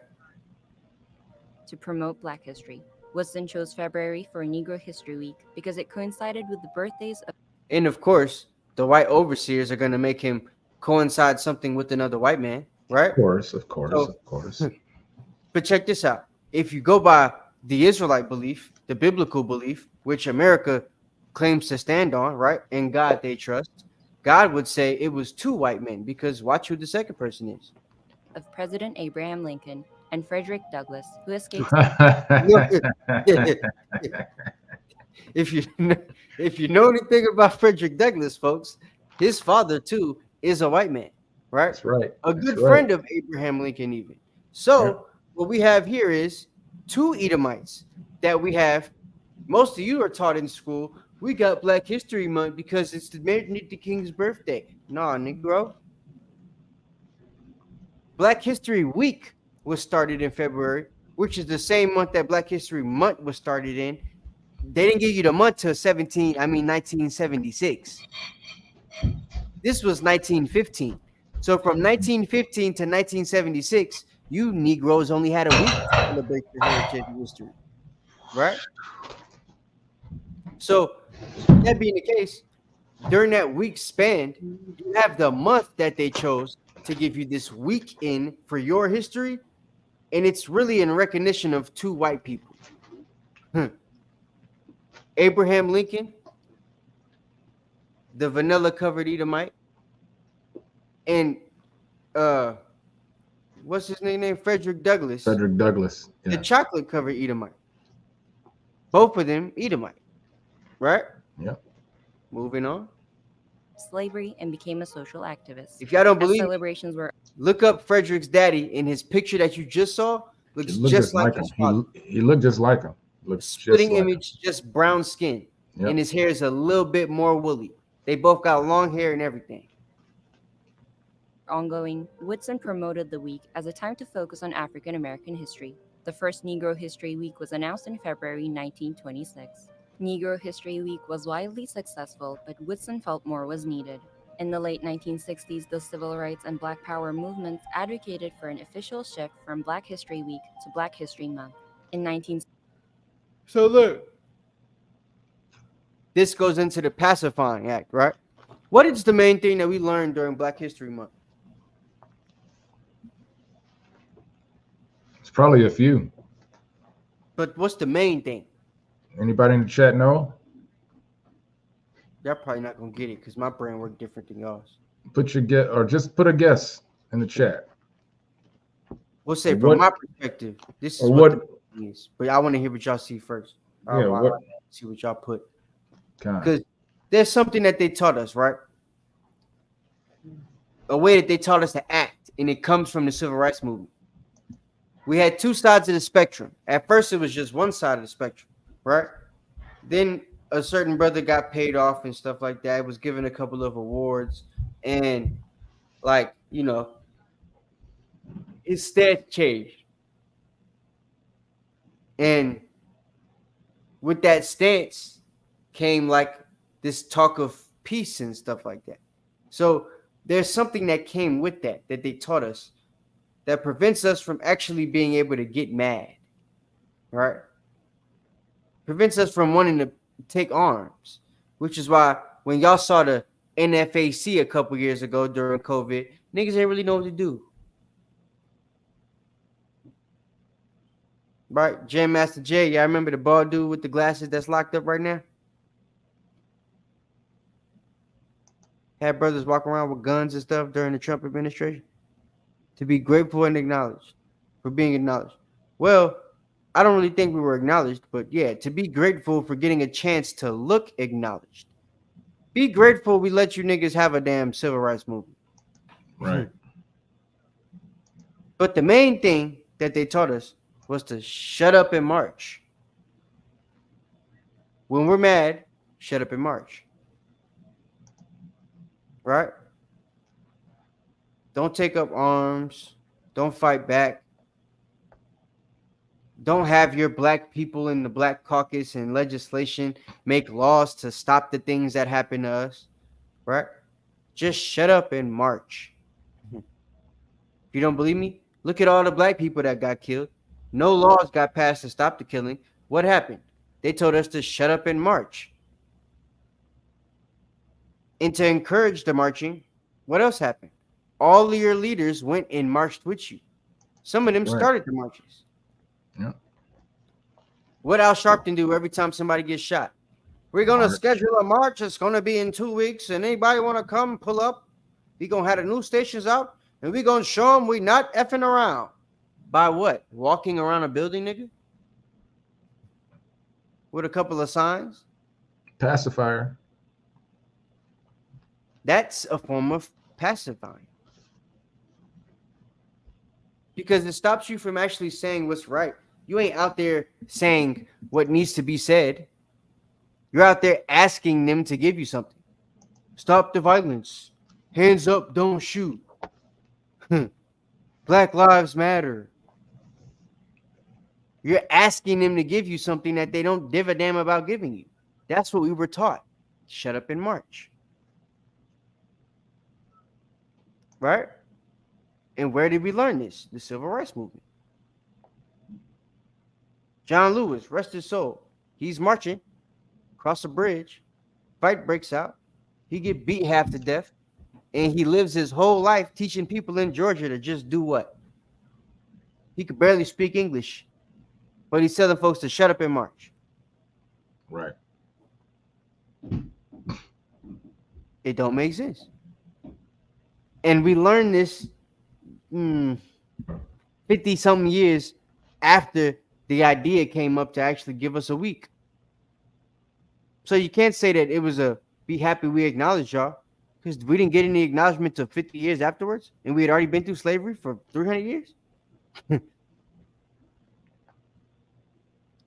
To promote Black history, Woodson chose February for Negro History Week because it coincided with the birthdays of... And of course, the white overseers are going to make him coincide something with another white man, right? Of course. But check this out. If you go by the Israelite belief, the biblical belief, which America claims to stand on, right? In God they trust. God would say it was two white men, because watch who the second person is. Of President Abraham Lincoln and Frederick Douglass, who escaped. If you know anything about Frederick Douglass, folks, his father too is a white man, right? That's right. A good friend of Abraham Lincoln, even. So what we have here is two Edomites that we have. Most of you are taught in school We got Black History Month because it's the Martin Luther King's birthday. Nah, Negro. Black History Week was started in February, which is the same month that Black History Month was started in. They didn't give you the month till 1976. This was 1915. So from 1915 to 1976, you Negroes only had a week to celebrate your heritage and history, right? So that being the case, during that week span, you have the month that they chose to give you this week in for your history, and it's really in recognition of two white people. Abraham Lincoln, the vanilla covered Edomite, and what's his name? Frederick Douglass. Frederick Douglass. Yeah. The chocolate covered Edomite. Both of them Edomite. Right? Yep. Moving on. Slavery and became a social activist. If y'all don't believe celebrations were look up Frederick's daddy in his picture that you just saw. Looks just like his father. He looked just like him. Splitting image, just brown skin. Yep. And his hair is a little bit more woolly. They both got long hair and everything. Ongoing, Whitson promoted the week as a time to focus on African American history. The first Negro History Week was announced in February 1926. Negro History Week was widely successful, but Whitson felt more was needed. In the late 1960s, the civil rights and Black Power movements advocated for an official shift from Black History Week to Black History Month. So look, this goes into the Pacifying Act, right? What is the main thing that we learned during Black History Month? It's probably a few. But what's the main thing? Anybody in the chat know? Y'all probably not gonna get it because my brain works different than y'all's. Put your guess, or just put a guess in the chat. We'll say from my perspective, this is what the is. But I want to hear what y'all see first. Yeah, see what y'all put. Because there's something that they taught us, right? A way that they taught us to act, and it comes from the civil rights movement. We had two sides of the spectrum. At first, it was just one side of the spectrum, right? Then a certain brother got paid off and stuff like that. Was given a couple of awards, and like, you know, his stance changed. And with that stance came like this talk of peace and stuff like that. So there's something that came with that they taught us that prevents us from actually being able to get mad, right? Prevents us from wanting to take arms, which is why when y'all saw the NFAC a couple years ago during COVID, niggas didn't really know what to do. Right? Jam Master J, y'all remember the bald dude with the glasses that's locked up right now? Had brothers walk around with guns and stuff during the Trump administration. To be grateful and acknowledged for being acknowledged. Well, I don't really think we were acknowledged, but yeah, to be grateful for getting a chance to look acknowledged. Be grateful we let you niggas have a damn civil rights movement. Right. But the main thing that they taught us was to shut up and march. When we're mad, shut up and march. Right? Don't take up arms. Don't fight back. Don't have your black people in the Black Caucus and legislation make laws to stop the things that happen to us. Right? Just shut up and march. If you don't believe me, look at all the black people that got killed. No laws got passed to stop the killing. What happened? They told us to shut up and march. And to encourage the marching, what else happened? All of your leaders went and marched with you. Some of them started the marches. Yeah. What Al Sharpton do every time somebody gets shot? We're going to schedule a march. It's going to be in 2 weeks. And anybody want to come pull up? We're going to have the news stations out. And we're going to show them we not effing around. By what? Walking around a building, nigga? With a couple of signs? Pacifier. That's a form of pacifying. Because it stops you from actually saying what's right. You ain't out there saying what needs to be said. You're out there asking them to give you something. Stop the violence. Hands up, don't shoot. Black Lives Matter. You're asking them to give you something that they don't give a damn about giving you. That's what we were taught. Shut up and march. Right? And where did we learn this? The Civil Rights Movement. John Lewis, rest his soul. He's marching across a bridge. Fight breaks out. He get beat half to death. And he lives his whole life teaching people in Georgia to just do what? He could barely speak English. But he's telling folks to shut up and march. Right. It don't make sense. And we learned this 50-something years after the idea came up to actually give us a week. So you can't say that it was a be happy we acknowledge y'all, because we didn't get any acknowledgement until 50 years afterwards, and we had already been through slavery for 300 years.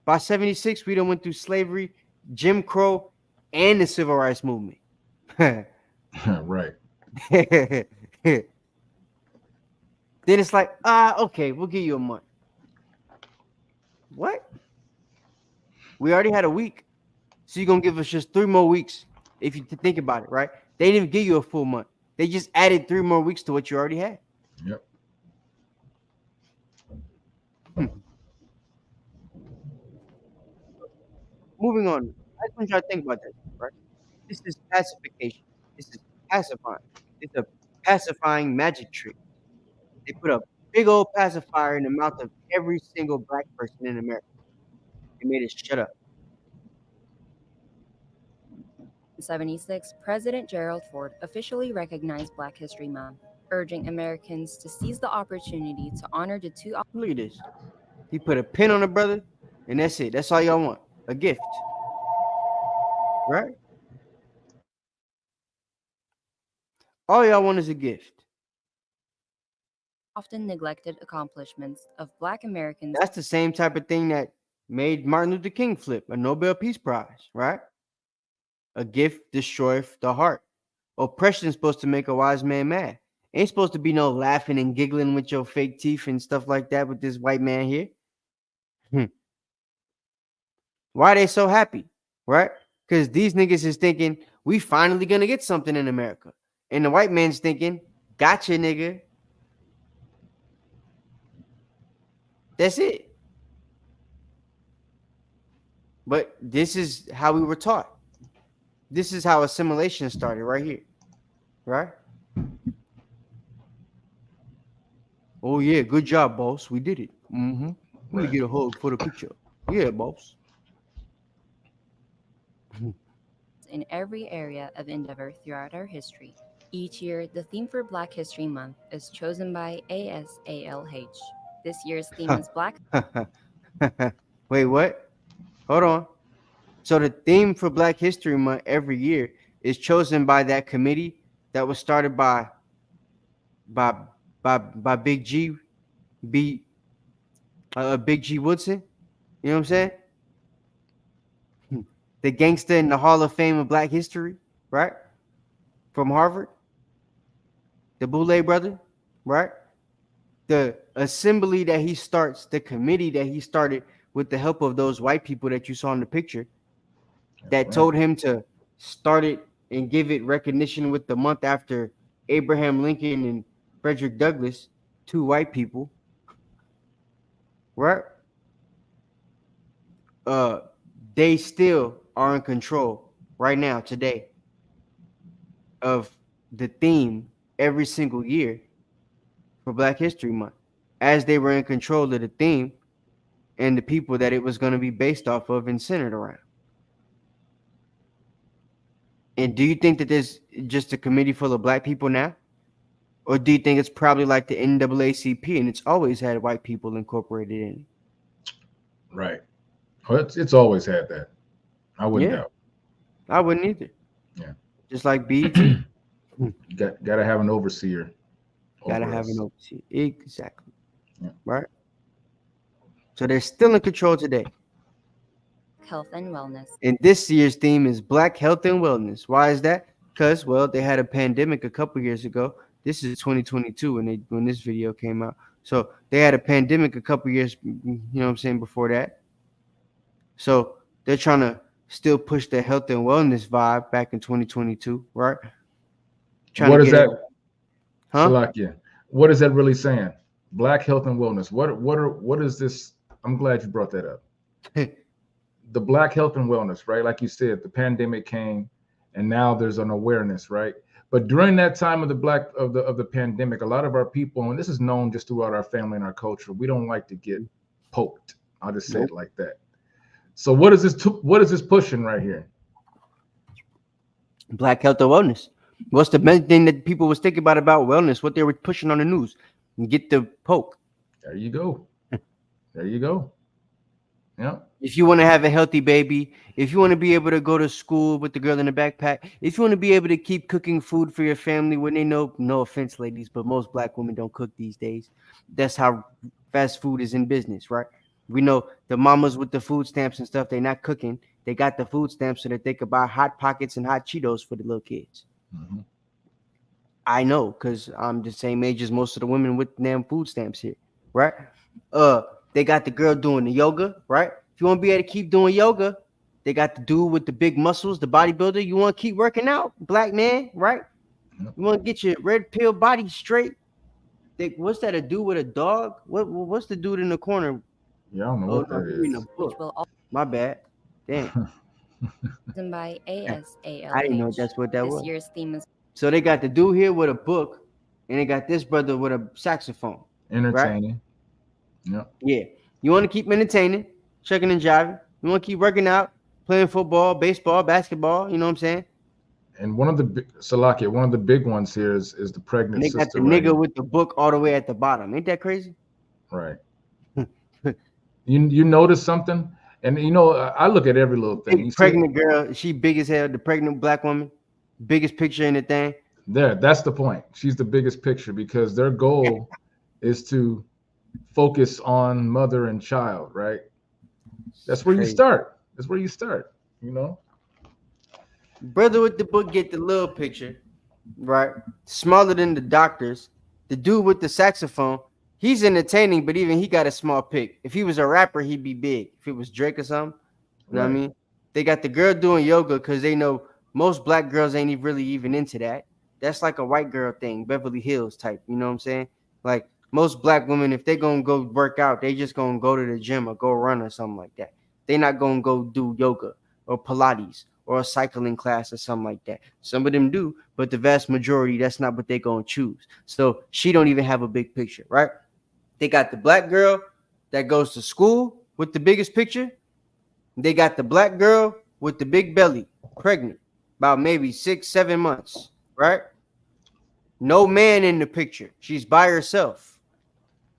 By 76, we done went through slavery, Jim Crow, and the Civil Rights Movement. Right. Then it's like, okay, we'll give you a month. What? We already had a week. So you're going to give us just 3 more weeks if you think about it, right? They didn't even give you a full month. They just added 3 more weeks to what you already had. Yep. Moving on. I just want you to think about this, right? This is pacification. This is pacifying. It's a pacifying magic trick. They put a big old pacifier in the mouth of every single black person in America. They made us shut up. In 1976, President Gerald Ford officially recognized Black History Month, urging Americans to seize the opportunity to honor the two. Look at this. He put a pin on the brother, and that's it. That's all y'all want. A gift. Right? All y'all want is a gift. Often neglected accomplishments of Black Americans. That's the same type of thing that made Martin Luther King flip a Nobel Peace Prize, right? A gift destroyeth the heart. Oppression is supposed to make a wise man mad. Ain't supposed to be no laughing and giggling with your fake teeth and stuff like that with this white man here. Why are they so happy, right? Because these niggas is thinking, we finally gonna get something in America. And the white man's thinking, gotcha, nigga. That's it. But this is how we were taught. This is how assimilation started right here. Right? Oh, yeah. Good job, boss. We did it. Let me get a hug for the picture. Yeah, boss. In every area of endeavor throughout our history. Each year, the theme for Black History Month is chosen by ASALH. This year's theme is Black. Wait, what? Hold on. So the theme for Black History Month every year is chosen by that committee that was started by Big G, Big G Woodson. You know what I'm saying? The gangster in the Hall of Fame of Black History, right? From Harvard. The Boulay brother, right? The assembly that he starts, the committee that he started with the help of those white people that you saw in the picture, that told him to start it and give it recognition with the month after Abraham Lincoln and Frederick Douglass, 2 white people, right? They still are in control right now, today, of the theme every single year for Black History Month, as they were in control of the theme and the people that it was going to be based off of and centered around. And do you think that there's just a committee full of black people now? Or do you think it's probably like the NAACP and it's always had white people incorporated in it? Right. Well, it's always had that. I wouldn't doubt. I wouldn't either. Yeah. Just like BET. Gotta have an overseer. Gotta have an overseer. Exactly. Yeah. Right. So they're still in control today. Health and Wellness. And this year's theme is Black Health and Wellness. Why is that? Because, well, they had a pandemic a couple years ago. This is 2022 when this video came out. So they had a pandemic a couple years, before that. So they're trying to still push the health and wellness vibe back in 2022, right? What is that? Salakia. What is that really saying? Black health and wellness. What is this? I'm glad you brought that up. The black health and wellness, right? Like you said, the pandemic came, and now there's an awareness, right? But during that time of the pandemic, a lot of our people, and this is known just throughout our family and our culture, we don't like to get poked. I'll just say it like that. So what is this? What is this pushing right here? Black health and wellness. What's the main thing that people was thinking about wellness? What they were pushing on the news? Get the poke. There you go. There you go. Yeah. If you want to have a healthy baby, if you want to be able to go to school with the girl in the backpack, if you want to be able to keep cooking food for your family when they know, no offense, ladies, but most black women don't cook these days. That's how fast food is in business, right? We know the mamas with the food stamps and stuff, they're not cooking. They got the food stamps so that they could buy Hot Pockets and Hot Cheetos for the little kids. Mm-hmm. I know, because I'm the same age as most of the women with damn food stamps here, right? They got the girl doing the yoga, right? If you want to be able to keep doing yoga, they got the dude with the big muscles, the bodybuilder. You want to keep working out, black man, right? You want to get your red pill body straight. What's that, a dude with a dog? What's the dude in the corner? Yeah, I don't know what that is. My bad. Damn. By ASALH. I didn't know that's what that was. This year's theme is. So they got the dude here with a book, and they got this brother with a saxophone. Entertaining. Right? Yeah. You want to keep entertaining, checking and jiving. You want to keep working out, playing football, baseball, basketball. You know what I'm saying? And one of the big ones here is the pregnant sister. They got the nigga with the book all the way at the bottom. Ain't that crazy? Right. You notice something? And I look at every little thing. Pregnant girl, she big as hell. The pregnant black woman, biggest picture in the thing. That's the point. She's the biggest picture because their goal is to focus on mother and child, right? That's where you start. That's where you start, Brother with the book get the little picture, right? Smaller than the doctors. The dude with the saxophone, he's entertaining, but even he got a small pic. If he was a rapper, he'd be big. If it was Drake or something, you know what I mean? They got the girl doing yoga because they know most black girls ain't really even into that. That's like a white girl thing, Beverly Hills type. You know what I'm saying? Like most black women, if they gonna go work out, they just gonna go to the gym or go run or something like that. They not gonna go do yoga or Pilates or a cycling class or something like that. Some of them do, but the vast majority, that's not what they gonna choose. So she don't even have a big picture, right? They got the black girl that goes to school with the biggest picture. They got the black girl with the big belly, pregnant, about maybe 6-7 months, right? No man in the picture. She's by herself.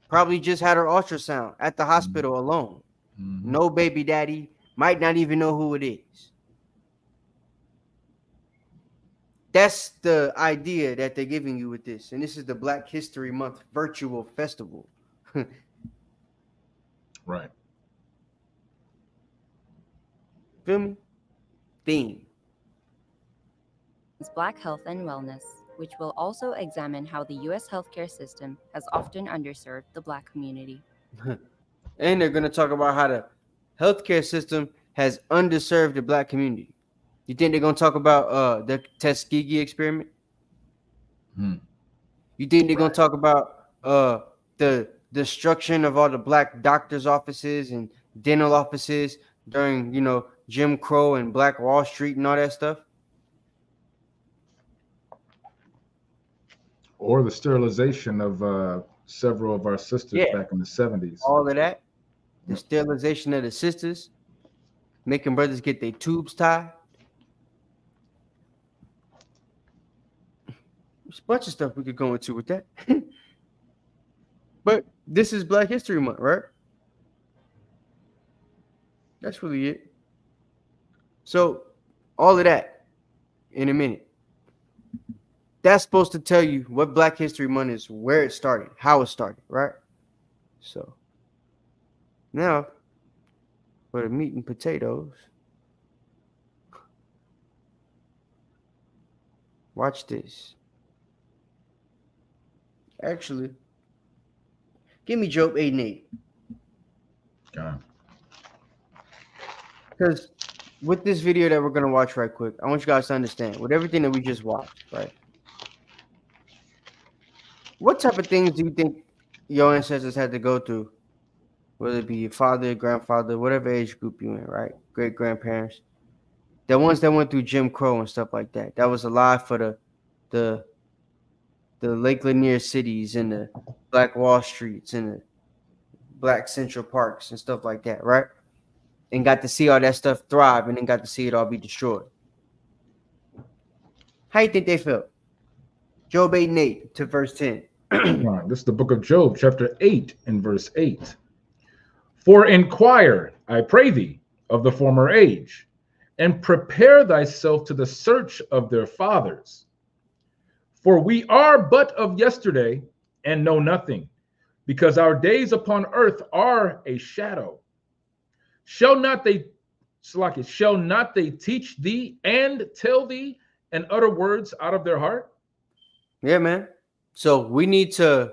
Probably just had her ultrasound at the hospital alone. Mm-hmm. No baby daddy. Might not even know who it is. That's the idea that they're giving you with this. And this is the Black History Month virtual festival. Right. Feel me? Theme. It's Black Health and Wellness, which will also examine how the U.S. healthcare system has often underserved the black community. And they're going to talk about how the healthcare system has underserved the black community. You think they're going to talk about the Tuskegee experiment? You think they're going to talk about the destruction of all the black doctors' offices and dental offices during, Jim Crow and Black Wall Street and all that stuff? Or the sterilization of several of our sisters back in the 70s. All of that. The sterilization of the sisters. Making brothers get their tubes tied. There's a bunch of stuff we could go into with that. But this is Black History Month, right? That's really it. So, all of that in a minute. That's supposed to tell you what Black History Month is, where it started, how it started, right? So, now, for the meat and potatoes. Watch this. Actually, give me Job 8 and 8. Because with this video that we're going to watch right quick, I want you guys to understand, with everything that we just watched, right? What type of things do you think your ancestors had to go through? Whether it be your father, grandfather, whatever age group you're in, right? Great-grandparents. The ones that went through Jim Crow and stuff like that. That was alive for the Lake Lanier cities and the Black Wall Streets and the Black Central Parks and stuff like that, right? And got to see all that stuff thrive and then got to see it all be destroyed. How you think they felt? Job 8 and 8 to verse 10. Right, this is the book of Job, chapter 8 and verse 8. For inquire, I pray thee, of the former age, and prepare thyself to the search of their fathers. For we are but of yesterday and know nothing, because our days upon earth are a shadow. Shall not they teach thee and tell thee and utter words out of their heart? Yeah, man. So we need to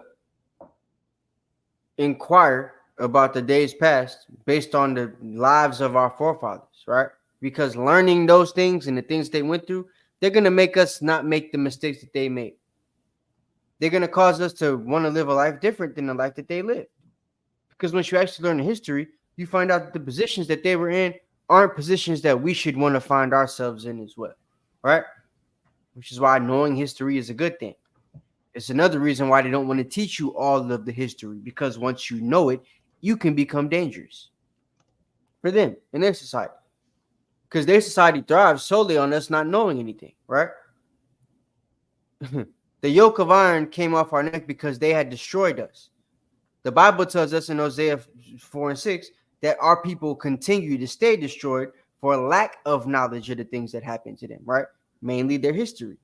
inquire about the days past based on the lives of our forefathers, right? Because learning those things and the things they went through, they're going to make us not make the mistakes that they made. They're going to cause us to want to live a life different than the life that they lived. Because once you actually learn the history, you find out that the positions that they were in aren't positions that we should want to find ourselves in as well, right? Which is why knowing history is a good thing. It's another reason why they don't want to teach you all of the history, because once you know it, you can become dangerous for them and their society. Because their society thrives solely on us not knowing anything, right? The yoke of iron came off our neck because they had destroyed us. The Bible tells us in Hosea 4 and 6 that our people continue to stay destroyed for lack of knowledge of the things that happened to them, right? Mainly their history.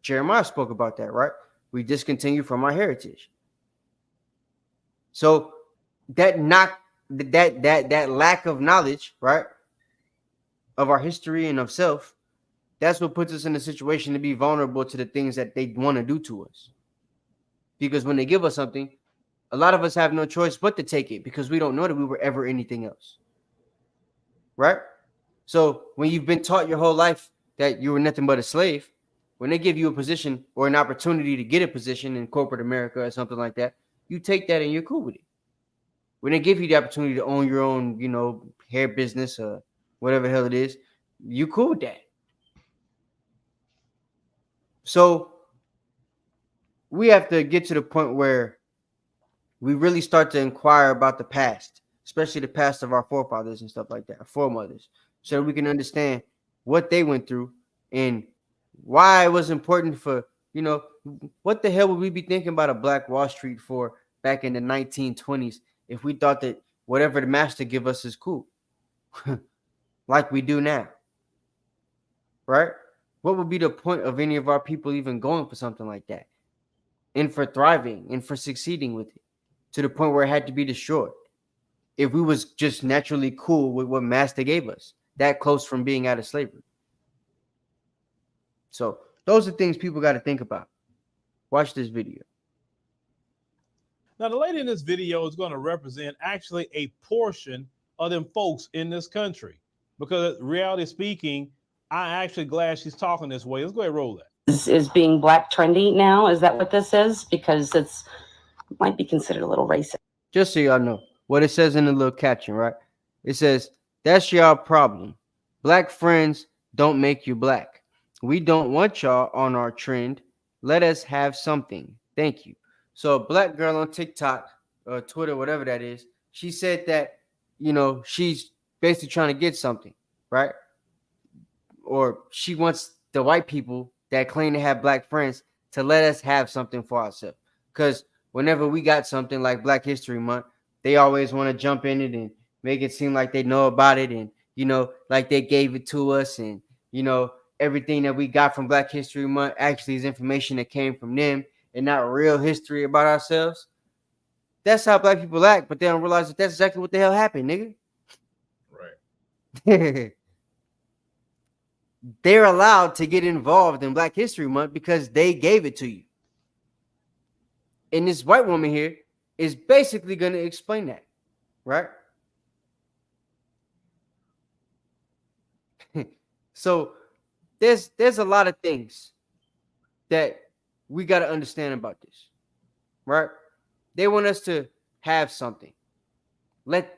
Jeremiah spoke about that, right? We discontinue from our heritage. So that lack of knowledge, right, of our history and of self, that's what puts us in a situation to be vulnerable to the things that they want to do to us. Because when they give us something, a lot of us have no choice but to take it because we don't know that we were ever anything else. Right? So when you've been taught your whole life that you were nothing but a slave, when they give you a position or an opportunity to get a position in corporate America or something like that, you take that and you're cool with it. When they give you the opportunity to own your own, hair business or whatever the hell it is, you cool with that. So we have to get to the point where we really start to inquire about the past, especially the past of our forefathers and stuff like that, our foremothers, so that we can understand what they went through and why it was important for, what the hell would we be thinking about a Black Wall Street for back in the 1920s if we thought that whatever the master give us is cool, like we do now, right? What would be the point of any of our people even going for something like that and for thriving and for succeeding with it to the point where it had to be destroyed if we was just naturally cool with what master gave us, that close from being out of slavery? So those are things people got to think about. Watch this video. Now, the lady in this video is going to represent actually a portion of them folks in this country, because reality speaking, I'm actually glad she's talking this way. Let's go ahead and roll that. Is being Black trendy now? Is that what this is? Because it might be considered a little racist. Just so y'all know what it says in the little caption, right? It says, "That's y'all problem. Black friends don't make you black. We don't want y'all on our trend. Let us have something. Thank you." So a black girl on TikTok or Twitter, whatever that is, she said that, she's basically trying to get something, right? Or she wants the white people that claim to have black friends to let us have something for ourselves. Because whenever we got something like Black History Month, they always want to jump in it and make it seem like they know about it and, like they gave it to us. And, everything that we got from Black History Month actually is information that came from them and not real history about ourselves. that's how black people act, but they don't realize that that's exactly what the hell happened, nigga. Right. They're allowed to get involved in Black History Month because they gave it to you. And this white woman here is basically going to explain that, right? So there's a lot of things that we got to understand about this, right? They want us to have something. Let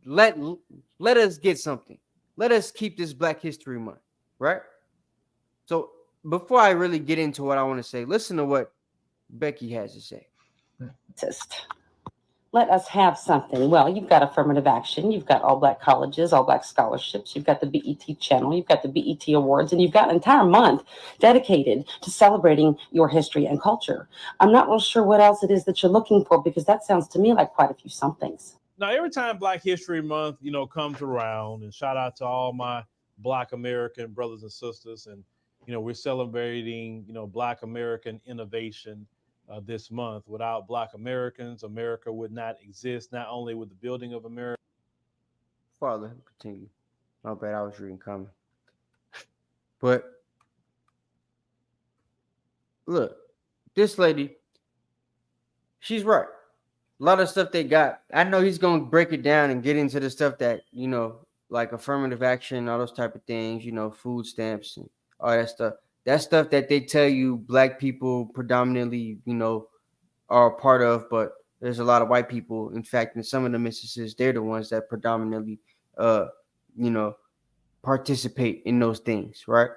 us get something. Let us keep this Black History Month, right? So before I really get into what I want to say, listen to what Becky has to say. Let us have something. Well, you've got affirmative action. You've got all Black colleges, all Black scholarships. You've got the BET channel. You've got the BET awards, and you've got an entire month dedicated to celebrating your history and culture. I'm not real sure what else it is that you're looking for, because that sounds to me like quite a few somethings. Now, every time Black History Month, comes around, and shout out to all my Black American brothers and sisters, and we're celebrating Black American innovation this month. Without Black Americans, America would not exist. Not only with the building of America. Father, continue. My bad, I was reading comment. But look, this lady, she's right. A lot of stuff they got. I know he's gonna break it down and get into the stuff that like affirmative action, all those type of things. Food stamps and all that stuff. That stuff that they tell you Black people predominantly, are a part of, but there's a lot of white people. In fact, in some of the instances, they're the ones that predominantly, participate in those things, right?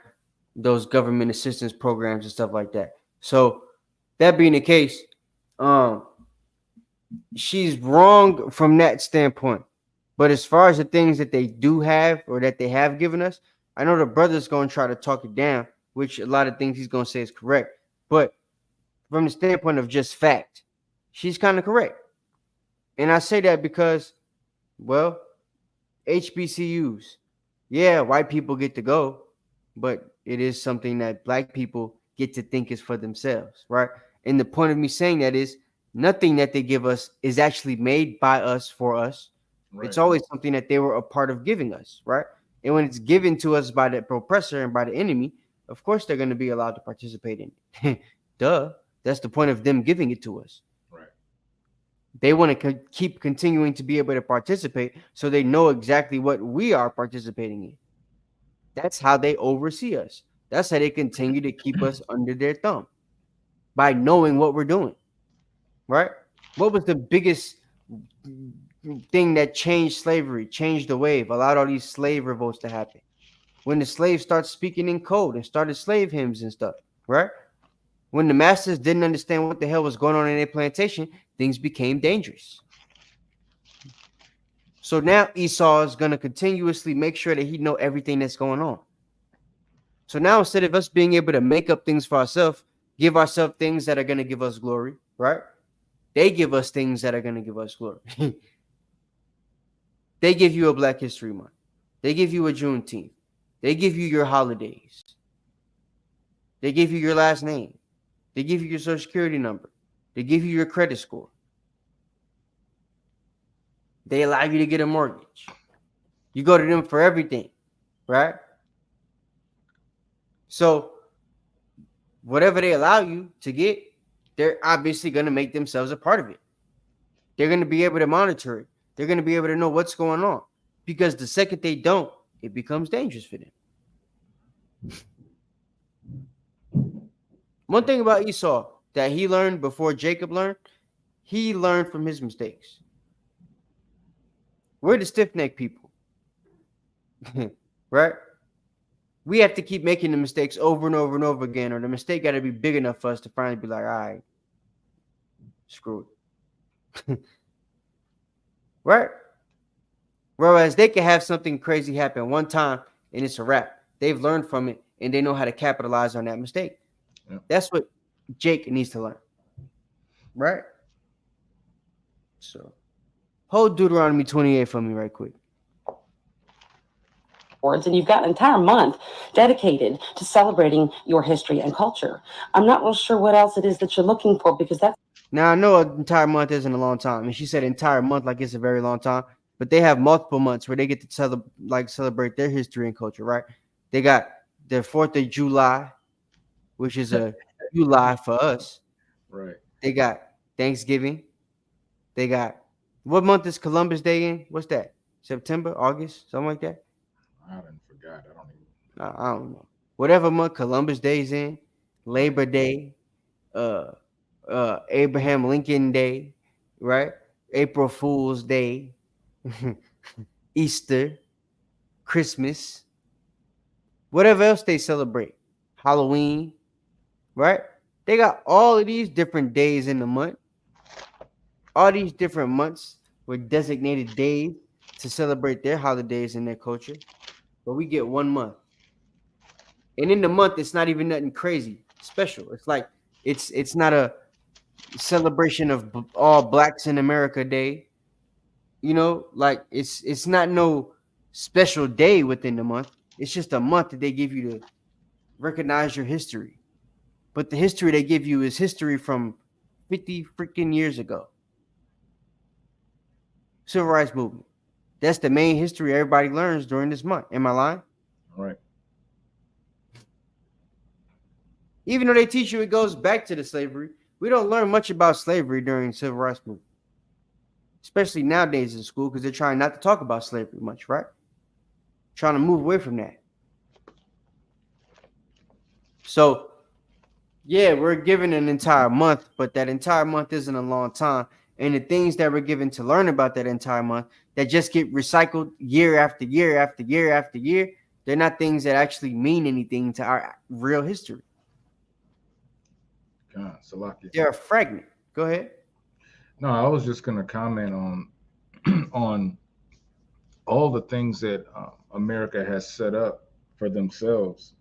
Those government assistance programs and stuff like that. So that being the case, she's wrong from that standpoint. But as far as the things that they do have or that they have given us, I know the brother's going to try to talk it down, which a lot of things he's going to say is correct. But from the standpoint of just fact, she's kind of correct. And I say that because, well, HBCUs, yeah, white people get to go, but it is something that Black people get to think is for themselves, right? And the point of me saying that is nothing that they give us is actually made by us for us. Right. It's always something that they were a part of giving us, right? And when it's given to us by the oppressor and by the enemy, of course they're going to be allowed to participate in it. Duh. That's the point of them giving it to us. Right. They want to keep continuing to be able to participate so they know exactly what we are participating in. That's how they oversee us. That's how they continue to keep us under their thumb, by knowing what we're doing. Right? What was the biggest thing that changed slavery, changed the wave, allowed all these slave revolts to happen? When the slaves started speaking in code and started slave hymns and stuff, right? When the masters didn't understand what the hell was going on in their plantation, things became dangerous. So now Esau is going to continuously make sure that he know everything that's going on. So now instead of us being able to make up things for ourselves, give ourselves things that are going to give us glory, right? They give us things that are going to give us glory. They give you a Black History Month. They give you a Juneteenth. They give you your holidays. They give you your last name. They give you your social security number. They give you your credit score. They allow you to get a mortgage. You go to them for everything, right? So whatever they allow you to get, they're obviously going to make themselves a part of it. They're going to be able to monitor it. They're going to be able to know what's going on, because the second they don't, it becomes dangerous for them. One thing about Esau that he learned before Jacob learned, he learned from his mistakes. We're the stiff-necked people, right? We have to keep making the mistakes over and over and over again, or the mistake got to be big enough for us to finally be like, all right, screw it. Right? Whereas they can have something crazy happen one time and it's a wrap. They've learned from it and they know how to capitalize on that mistake. Yeah. That's what Jake needs to learn. Right? So hold Deuteronomy 28 for me right quick. And you've got an entire month dedicated to celebrating your history and culture. I'm not real sure what else it is that you're looking for, because that's Now I know an entire month isn't a long time, and she said entire month like it's a very long time. But they have multiple months where they get to celebrate their history and culture, right? They got the 4th of July, which is a July for us. Right. They got Thanksgiving. They got what month is Columbus Day in? What's that? September, August, something like that. I done forgot. I don't even. I don't know. Whatever month Columbus Day's in, Labor Day, uh, Abraham Lincoln Day, right? April Fool's Day, Easter, Christmas, whatever else they celebrate, Halloween, right? They got all of these different days in the month. All these different months were designated days to celebrate their holidays and their culture, but we get 1 month. And in the month, it's not even nothing crazy special. It's like it's not a celebration of all blacks in America Day. You know, like it's not no special day within the month. It's just a month that they give you to recognize your history. But the history they give you is history from 50 freaking years ago. Civil rights movement. That's the main history everybody learns during this month. Am I lying? All right. Even though they teach you it goes back to the slavery, we don't learn much about slavery during civil rights movement. Especially nowadays in school, because they're trying not to talk about slavery much, right? Trying to move away from that. So, yeah, we're given an entire month, but that entire month isn't a long time. And the things that we're given to learn about that entire month that just get recycled year after year after year after year, they're not things that actually mean anything to our real history. God, Salaki. They're a fragment. Go ahead. No, I was just going to comment on all the things that America has set up for themselves.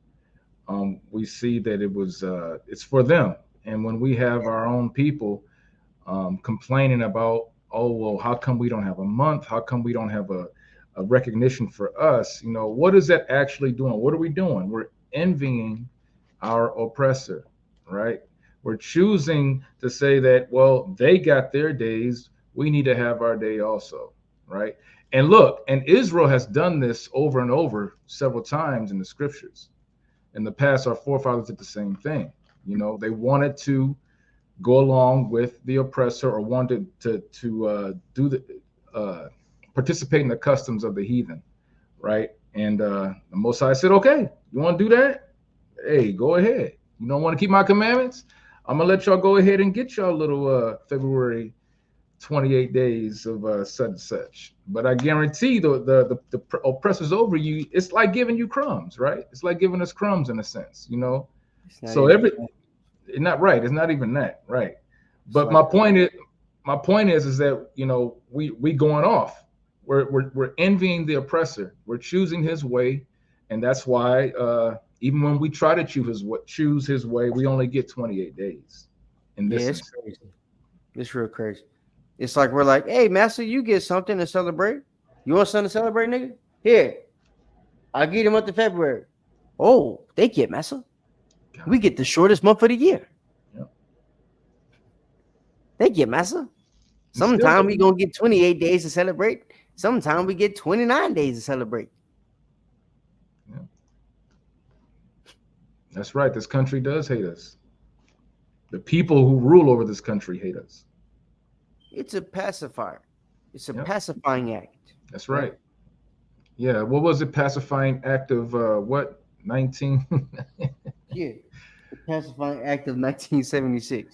We see that it's for them, and when we have our own people complaining about, oh well, how come we don't have a month? How come we don't have a recognition for us? You know, what is that actually doing? What are we doing? We're envying our oppressor, right? We're choosing to say that, well, they got their days, we need to have our day also, right? And look, and Israel has done this over and over several times in the scriptures. In the past, our forefathers did the same thing. You know, they wanted to go along with the oppressor or wanted to participate in the customs of the heathen, right? And the Most High said, okay, you want to do that? Hey, go ahead. You don't want to keep my commandments? I'm gonna let y'all go ahead and get y'all little February 28 days of such and such. But I guarantee the oppressors over you, it's like giving you crumbs, right? It's like giving us crumbs in a sense, you know. So not right. It's not even that, right? But my point is that, you know, we going off. We're envying the oppressor. We're choosing his way, and that's why even when we try to choose his way, we only get 28 days. In this, it's crazy. It's real crazy. It's like we're like, hey, master, you get something to celebrate. You want something to celebrate, nigga? Here, I'll give you the month of February. Oh, they get master. We get the shortest month of the year. Yep. They get master. Sometimes we gonna get 28 days to celebrate. Sometimes we get 29 days to celebrate. Yeah. That's right. This country does hate us. The people who rule over this country hate us. It's a pacifier. It's a pacifying act. That's right. Yeah. What was it? Pacifying act of what? 19? Yeah. Pacifying act of 1976.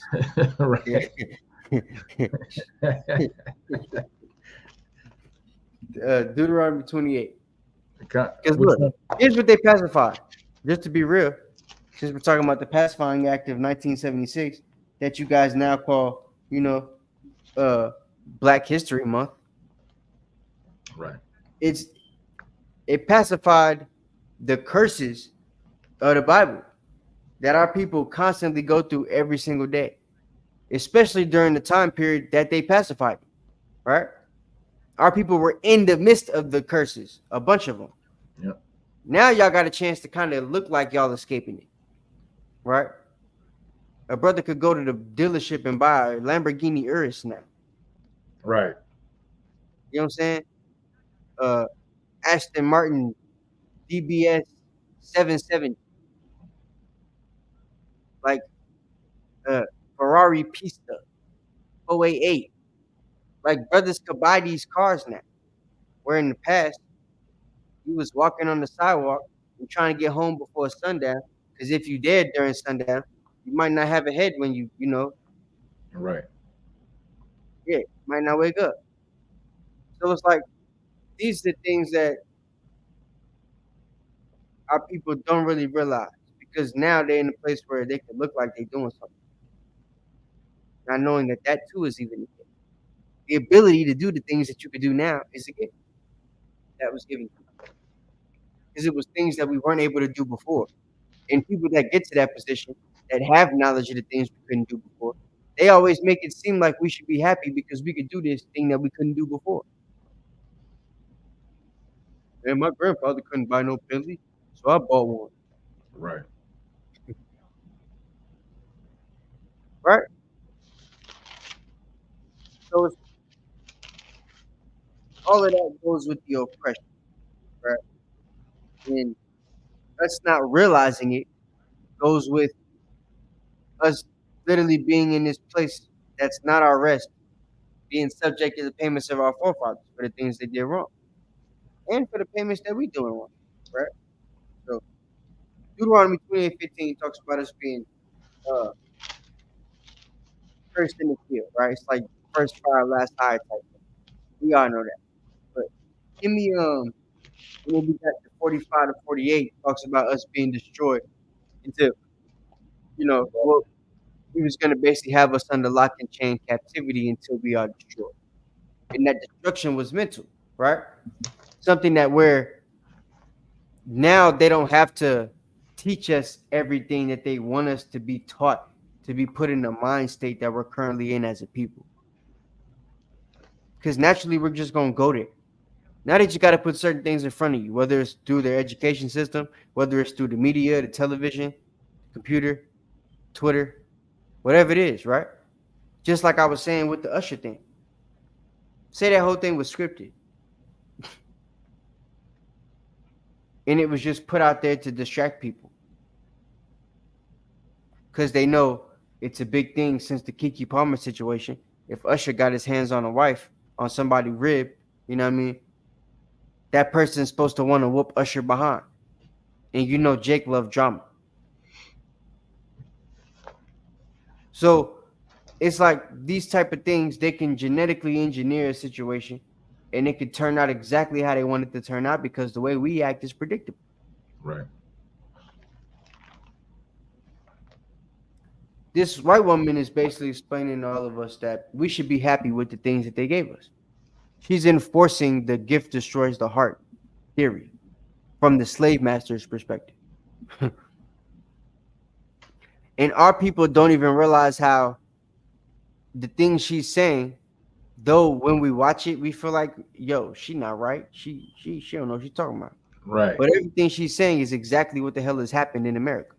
Right. Deuteronomy 28. Because look, here's what they pacified. Just to be real, since we're talking about the pacifying act of 1976 that you guys now call, you know, Black History Month. Right. It pacified the curses of the Bible that our people constantly go through every single day, especially during the time period that they pacified, right? Our people were in the midst of the curses, a bunch of them. Yep. Now y'all got a chance to kind of look like y'all escaping it, right? A brother could go to the dealership and buy a Lamborghini Urus now. Right. You know what I'm saying? Aston Martin DBS 770, like Ferrari Pista 088. Like brothers could buy these cars now. Where in the past you was walking on the sidewalk and trying to get home before sundown. Because if you did during sundown, you might not have a head when you Right. might not wake up. So it's like these are the things that our people don't really realize because now they're in a place where they can look like they're doing something, not knowing that that too is even a gift. The ability to do the things that you could do now is a gift that was given to you because it was things that we weren't able to do before. And people that get to that position that have knowledge of the things we couldn't do before, they always make it seem like we should be happy because we could do this thing that we couldn't do before. And my grandfather couldn't buy no Bentley, so I bought one. Right. Right? So it's, all of that goes with the oppression, right? And us not realizing it goes with us literally being in this place that's not our rest, being subject to the payments of our forefathers for the things they did wrong, and for the payments that we doing wrong, right? So Deuteronomy 28:15 talks about us being uh, first in the field, right? It's like first fire, last hire type thing. We all know that. But give me when we got to 45 to 48 talks about us being destroyed until well, he was gonna basically have us under lock and chain captivity until we are destroyed. And that destruction was mental, right? Something that where now they don't have to teach us everything that they want us to be taught to be put in the mind state that we're currently in as a people. Because naturally we're just gonna go there. Now that you got to put certain things in front of you, whether it's through their education system, whether it's through the media, the television, computer, Twitter, whatever it is, right? Just like I was saying with the Usher thing. Say that whole thing was scripted. And it was just put out there to distract people. Because they know it's a big thing since the Keke Palmer situation. If Usher got his hands on a wife, on somebody's rib, you know what I mean? That person's supposed to want to whoop Usher behind. And you know Jake loved drama. So it's like these type of things, they can genetically engineer a situation and it could turn out exactly how they want it to turn out because the way we act is predictable. Right. This white woman is basically explaining to all of us that we should be happy with the things that they gave us. She's enforcing the gift destroys the heart theory from the slave master's perspective. And our people don't even realize how the things she's saying, though when we watch it, we feel like, yo, she not right. She don't know what she's talking about. Right. But everything she's saying is exactly what the hell has happened in America.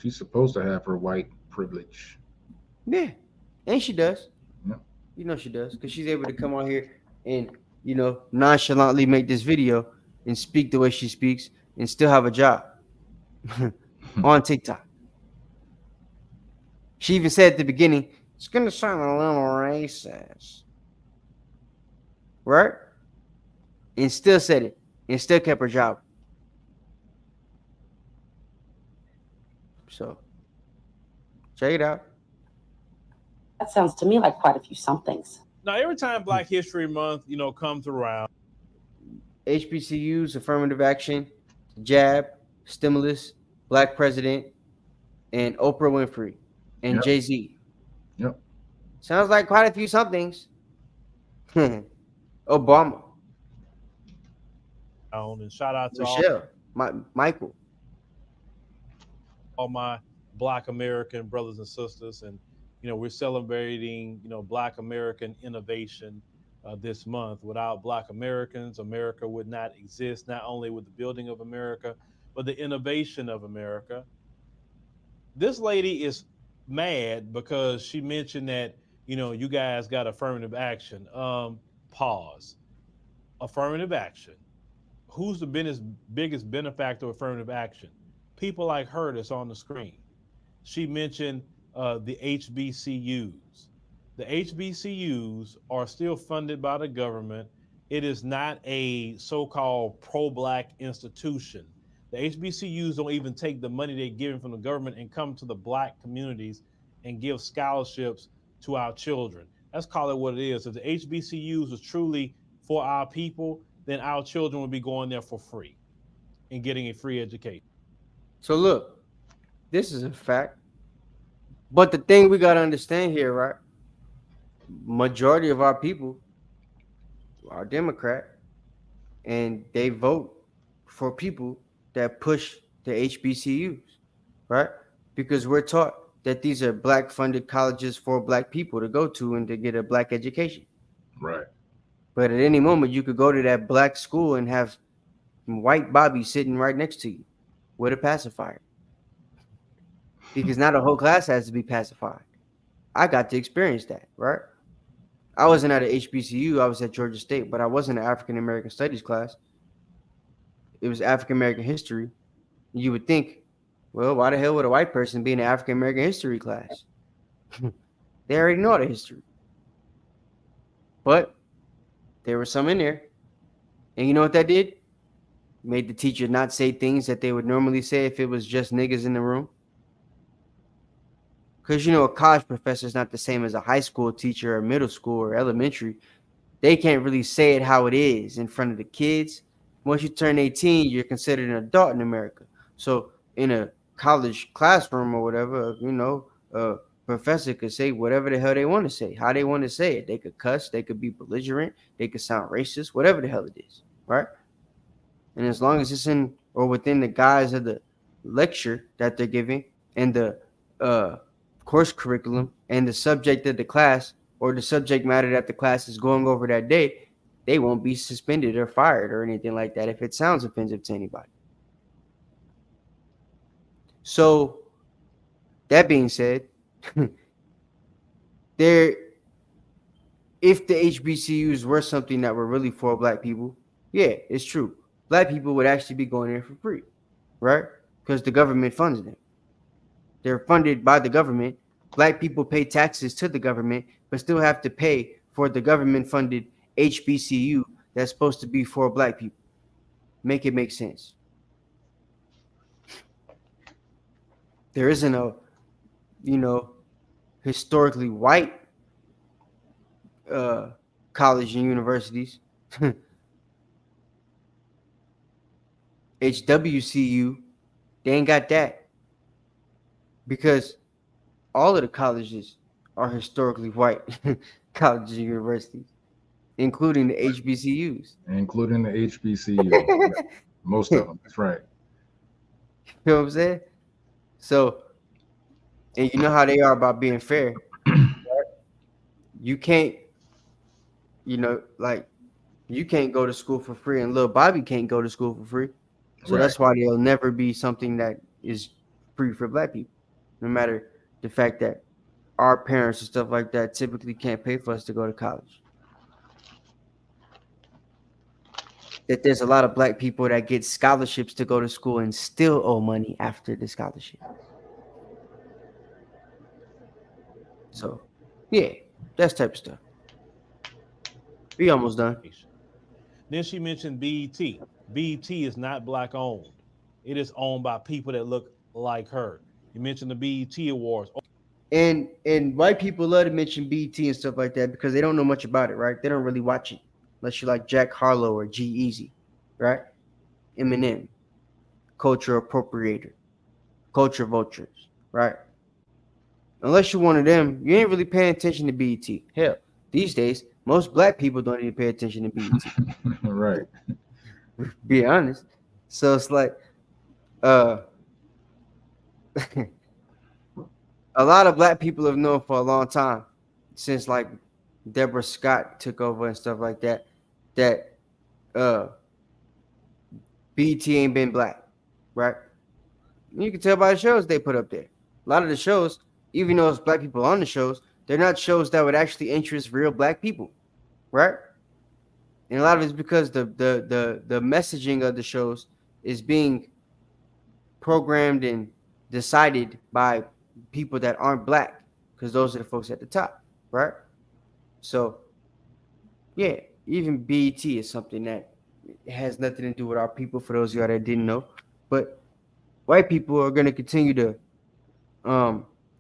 She's supposed to have her white privilege. Yeah. And she does. Yeah. You know she does. Because she's able to come on here and, nonchalantly make this video and speak the way she speaks and still have a job on TikTok. She even said at the beginning, it's going to sound a little racist. Right? And still said it. And still kept her job. So, check it out. That sounds to me like quite a few somethings. Now, every time Black History Month, comes around, HBCUs, affirmative action, jab, stimulus, black president, and Oprah Winfrey, and Yep. Jay-Z. Yep. Sounds like quite a few somethings. Obama. and shout out to Michelle. Michael. all my Black American brothers and sisters. And, we're celebrating, Black American innovation this month. Without Black Americans, America would not exist, not only with the building of America, but the innovation of America. This lady is mad because she mentioned that, you guys got affirmative action. Pause. Affirmative action. Who's the biggest benefactor of affirmative action? People like her that's on the screen. She mentioned the HBCUs. The HBCUs are still funded by the government. It is not a so-called pro-black institution. The HBCUs don't even take the money they're given from the government and come to the black communities and give scholarships to our children. Let's call it what it is. If the HBCUs was truly for our people, then our children would be going there for free and getting a free education. So look, this is a fact. But the thing we got to understand here, right? Majority of our people are Democrat, and they vote for people that push the HBCUs, right? Because we're taught that these are black funded colleges for black people to go to and to get a black education. Right. But at any moment, you could go to that black school and have white Bobby sitting right next to you with a pacifier. Because now the whole class has to be pacified. I got to experience that, right? I wasn't at a HBCU. I was at Georgia State, but I wasn't an African American Studies class. It was African American history. You would think, well, why the hell would a white person be in an African American history class? They already know the history. But there was some in there. And you know what that did? Made the teacher not say things that they would normally say if it was just niggas in the room. Because, a college professor is not the same as a high school teacher or middle school or elementary. They can't really say it how it is in front of the kids. Once you turn 18, you're considered an adult in America. So in a college classroom or whatever, a professor could say whatever the hell they want to say, how they want to say it. They could cuss, they could be belligerent, they could sound racist, whatever the hell it is, right? And as long as it's in or within the guise of the lecture that they're giving and the course curriculum and the subject of the class or the subject matter that the class is going over that day, they won't be suspended or fired or anything like that if it sounds offensive to anybody. So that being said, if the HBCUs were something that were really for black people, yeah, it's true. Black people would actually be going there for free, right? Because the government funds them. They're funded by the government. Black people pay taxes to the government, but still have to pay for the government-funded HBCU that's supposed to be for black people. Make it make sense. There isn't a, historically white college and universities. HWCU, they ain't got that. Because all of the colleges are historically white colleges and universities, including the HBCUs. Including the HBCUs. Most of them. That's right. You know what I'm saying? So, and you know how they are about being fair. Right? You can't, you can't go to school for free, and little Bobby can't go to school for free. So that's why there'll never be something that is free for black people. No matter the fact that our parents and stuff like that typically can't pay for us to go to college. That there's a lot of black people that get scholarships to go to school and still owe money after the scholarship. So, yeah, that's type of stuff. We almost done. Then she mentioned BET. BET is not black owned. It is owned by people that look like her. You mentioned the BET Awards. And white people love to mention BET and stuff like that because they don't know much about it, right? They don't really watch it unless you like Jack Harlow or G-Eazy, right? Eminem, culture appropriator, culture vultures, right? Unless you're one of them, you ain't really paying attention to BET. Hell, these days, most black people don't even pay attention to BET. Right. Be honest. So it's like, a lot of black people have known for a long time, since like Deborah Scott took over and stuff like that, that BET ain't been black. right? You can tell by the shows they put up there. A lot of the shows, even though it's black people on the shows, they're not shows that would actually interest real black people, right? And a lot of it's because the messaging of the shows is being programmed and decided by people that aren't black, because those are the folks at the top, right? So, yeah, even BET is something that has nothing to do with our people, for those of y'all that didn't know. But white people are going to continue to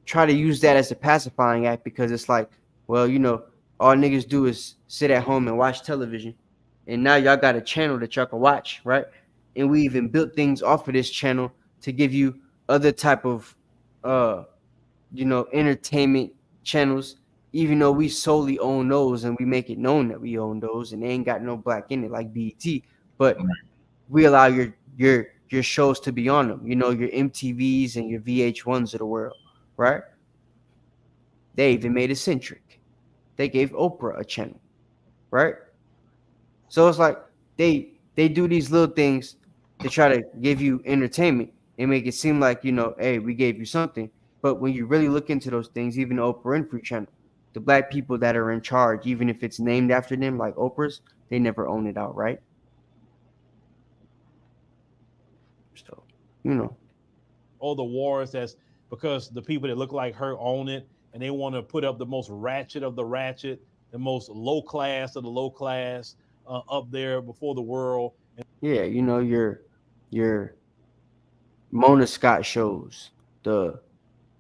try to use that as a pacifying act, because it's like, well, all niggas do is sit at home and watch television. And now y'all got a channel that y'all can watch, right? And we even built things off of this channel to give you other type of entertainment channels, even though we solely own those and we make it known that we own those, and they ain't got no black in it like BET. But we allow your shows to be on them, your MTVs and your VH1s of the world, right? They even made it centric. They gave Oprah a channel, right? So it's like they do these little things to try to give you entertainment and make it seem like, hey, we gave you something. But when you really look into those things, even the Oprah Winfrey channel, the black people that are in charge, even if it's named after them, like Oprah's, they never own it outright. So, all the wars, that's because the people that look like her own it, and they want to put up the most ratchet of the ratchet, the most low class of the low class up there before the world. Yeah, your Mona Scott shows, the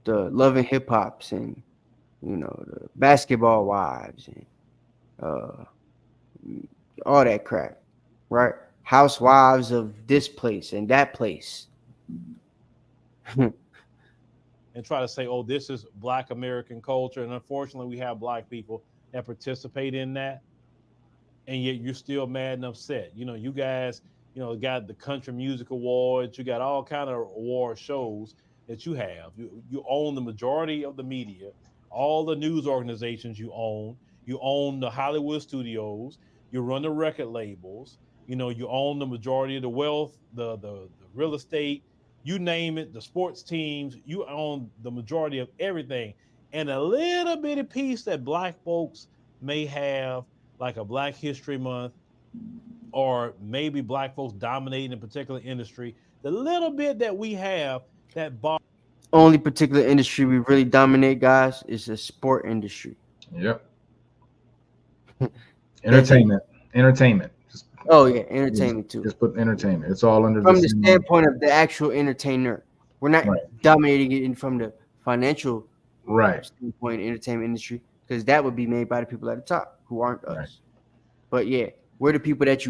Love and Hip Hops, and the Basketball Wives, and all that crap, right? Housewives of this place and that place. And try to say, oh, this is Black American culture. And unfortunately, we have Black people that participate in that. And yet you're still mad and upset. You guys, got the Country Music Awards. You got all kind of award shows that you have. You own the majority of the media, all the news organizations you own. You own the Hollywood studios. You run the record labels. You own the majority of the wealth, the real estate, you name it, the sports teams. You own the majority of everything. And a little bitty piece that Black folks may have, like a Black History Month, or maybe Black folks dominating a particular industry, the little bit that we have, that only particular industry we really dominate, guys, is the sport industry. Yep. Entertainment. Just, entertainment too. Just put entertainment. It's all under from the standpoint of the actual entertainer. We're not right. dominating it from the financial standpoint, entertainment industry, because that would be made by the people at the top who aren't us. But yeah, we're the people that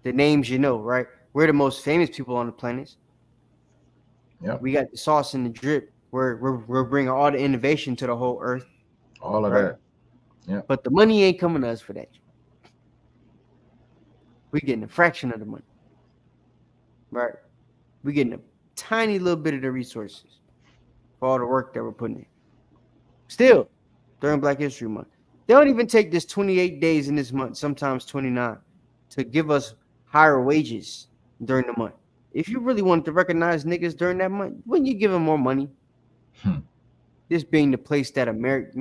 the names right? We're the most famous people on the planet. Yep. We got the sauce and the drip. We're bringing all the innovation to the whole earth. All of that. Yeah. But the money ain't coming to us for that. We're getting a fraction of the money. Right? We're getting a tiny little bit of the resources for all the work that we're putting in. Still, during Black History Month, they don't even take this 28 days in this month, sometimes 29, to give us higher wages during the month. If you really wanted to recognize niggas during that month, wouldn't you give them more money? This being the place that America,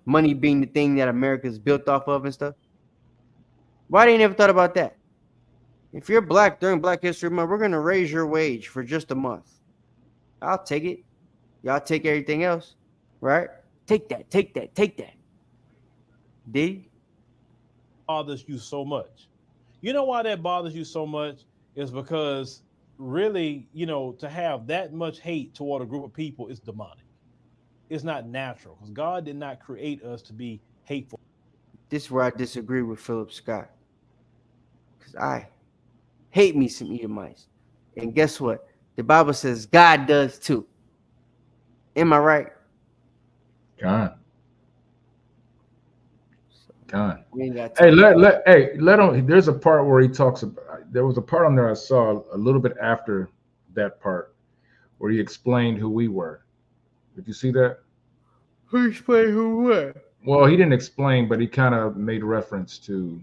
money being the thing that America's built off of and stuff. Why they never thought about that? If you're Black during Black History Month, we're going to raise your wage for just a month. I'll take it. Y'all take everything else, right? Take that. D? Bothers you so much. You know why that bothers you so much? Is because really, to have that much hate toward a group of people is demonic. It's not natural, because God did not create us to be hateful. This is where I disagree with Philip Scott, because I hate me some Edomites. And guess what? The Bible says God does too. Am I right? God. Hey, let him. There's a part where he talks about. There was a part on there I saw a little bit after that part where he explained who we were. Did you see that? Who explained who what? Well, he didn't explain, but he kind of made reference to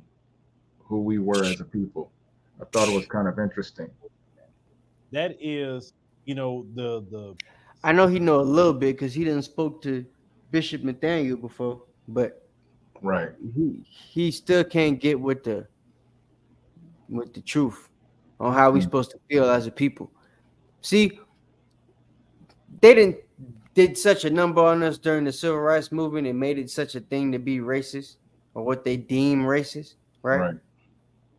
who we were as a people. I thought it was kind of interesting. That is, the I know he know a little bit because he done spoke to Bishop Nathaniel before, but right, he still can't get with the truth on how we supposed to feel as a people. See, they did such a number on us during the civil rights movement and made it such a thing to be racist or what they deem racist, right?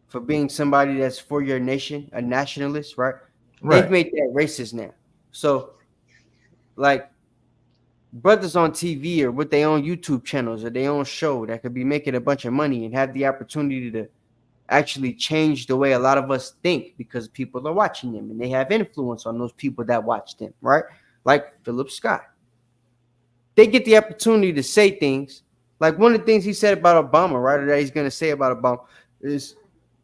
For being somebody that's for your nation, a nationalist, right? They've made that racist now. So, like, brothers on TV or with their own YouTube channels or their own show that could be making a bunch of money and have the opportunity to actually change the way a lot of us think because people are watching them and they have influence on those people that watch them, right? Like Philip Scott. They get the opportunity to say things. Like one of the things he said about Obama, right, or that he's going to say about Obama is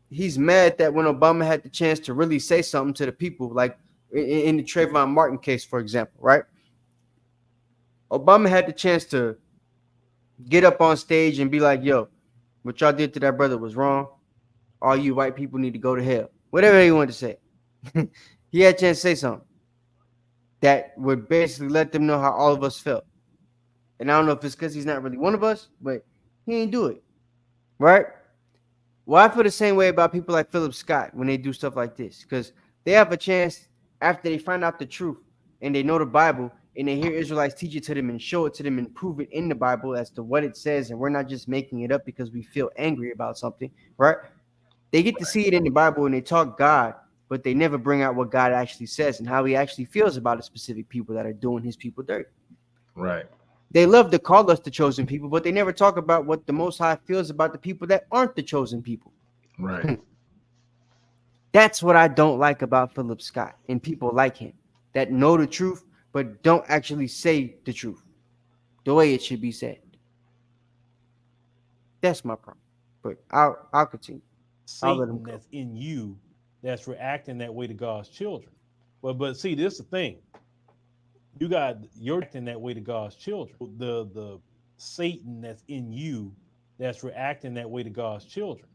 he's mad that when Obama had the chance to really say something to the people, like in the Trayvon Martin case, for example, right? Obama had the chance to get up on stage and be like, yo, what y'all did to that brother was wrong. All you white people need to go to hell. Whatever he wanted to say. He had a chance to say something that would basically let them know how all of us felt. And I don't know if it's because he's not really one of us, but he ain't do it. Right? Well, I feel the same way about people like Philip Scott when they do stuff like this, because they have a chance after they find out the truth and they know the Bible and they hear Israelites teach it to them and show it to them and prove it in the Bible as to what it says. And we're not just making it up because we feel angry about something, right? They get to see it in the Bible and they talk God, but they never bring out what God actually says and how he actually feels about the specific people that are doing his people dirty. Right. They love to call us the chosen people, but they never talk about what the Most High feels about the people that aren't the chosen people. Right. That's what I don't like about Philip Scott and people like him that know the truth, but don't actually say the truth the way it should be said. That's my problem. But I'll continue. Satan that's in you that's reacting that way to God's children. But see, this is the thing. You're acting that way to God's children. The Satan that's in you that's reacting that way to God's children.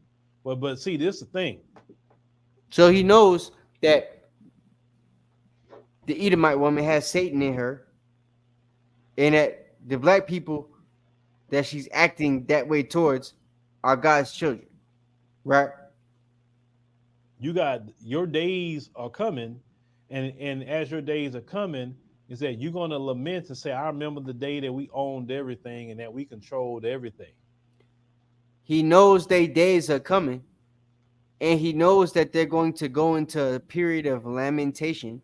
But see, this is the thing. So he knows that the Edomite woman has Satan in her, and that the black people that she's acting that way towards are God's children, right? Your days are coming, and as your days are coming, is that you're going to lament and say, I remember the day that we owned everything and that we controlled everything. He knows their days are coming, and he knows that they're going to go into a period of lamentation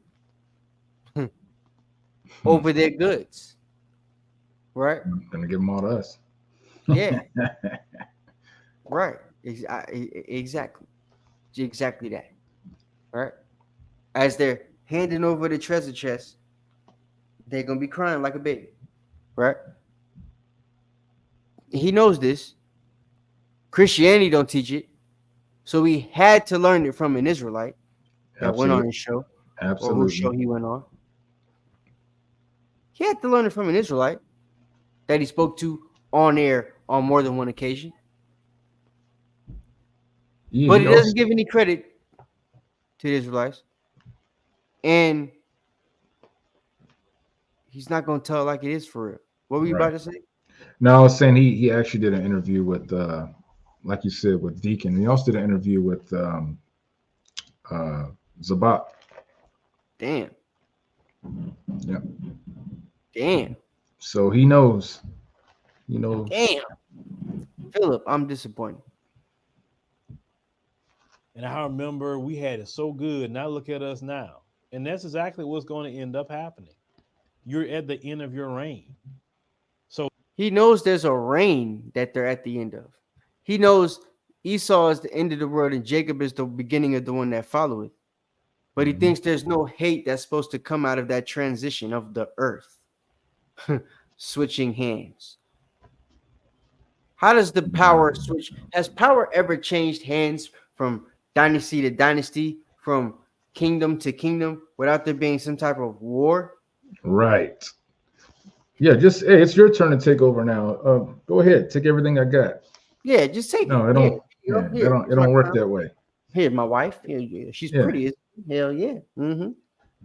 over their goods, right? Gonna give them all to us. Yeah. Right. Exactly that. Right. As they're handing over the treasure chest, they're gonna be crying like a baby. Right. He knows this. Christianity don't teach it, so he had to learn it from an Israelite that went on his show. Absolutely. Or whose show he went on. He had to learn it from an Israelite that he spoke to on air on more than one occasion. Yeah, but he doesn't give any credit to the Israelites. And he's not going to tell it like it is for real. What were you about to say? No, I was saying he actually did an interview with, like you said, with Deacon. He also did an interview with Zabat. Damn. Yeah. Damn. So he knows. You know. Damn. Philip, I'm disappointed. And I remember we had it so good. Now look at us now. And that's exactly what's going to end up happening. You're at the end of your reign. So he knows there's a reign that they're at the end of. He knows Esau is the end of the world and Jacob is the beginning of the one that follow it. But he thinks there's no hate that's supposed to come out of that transition of the earth. Switching hands. How does the power switch? Has power ever changed hands from dynasty to dynasty, from kingdom to kingdom, without there being some type of war? Right. Yeah, just hey, it's your turn to take over now. Go ahead, take everything I got. Yeah, just take it. No, it don't. It don't work that way. Here, my wife. Yeah, she's pretty. Hell yeah. Mm-hmm.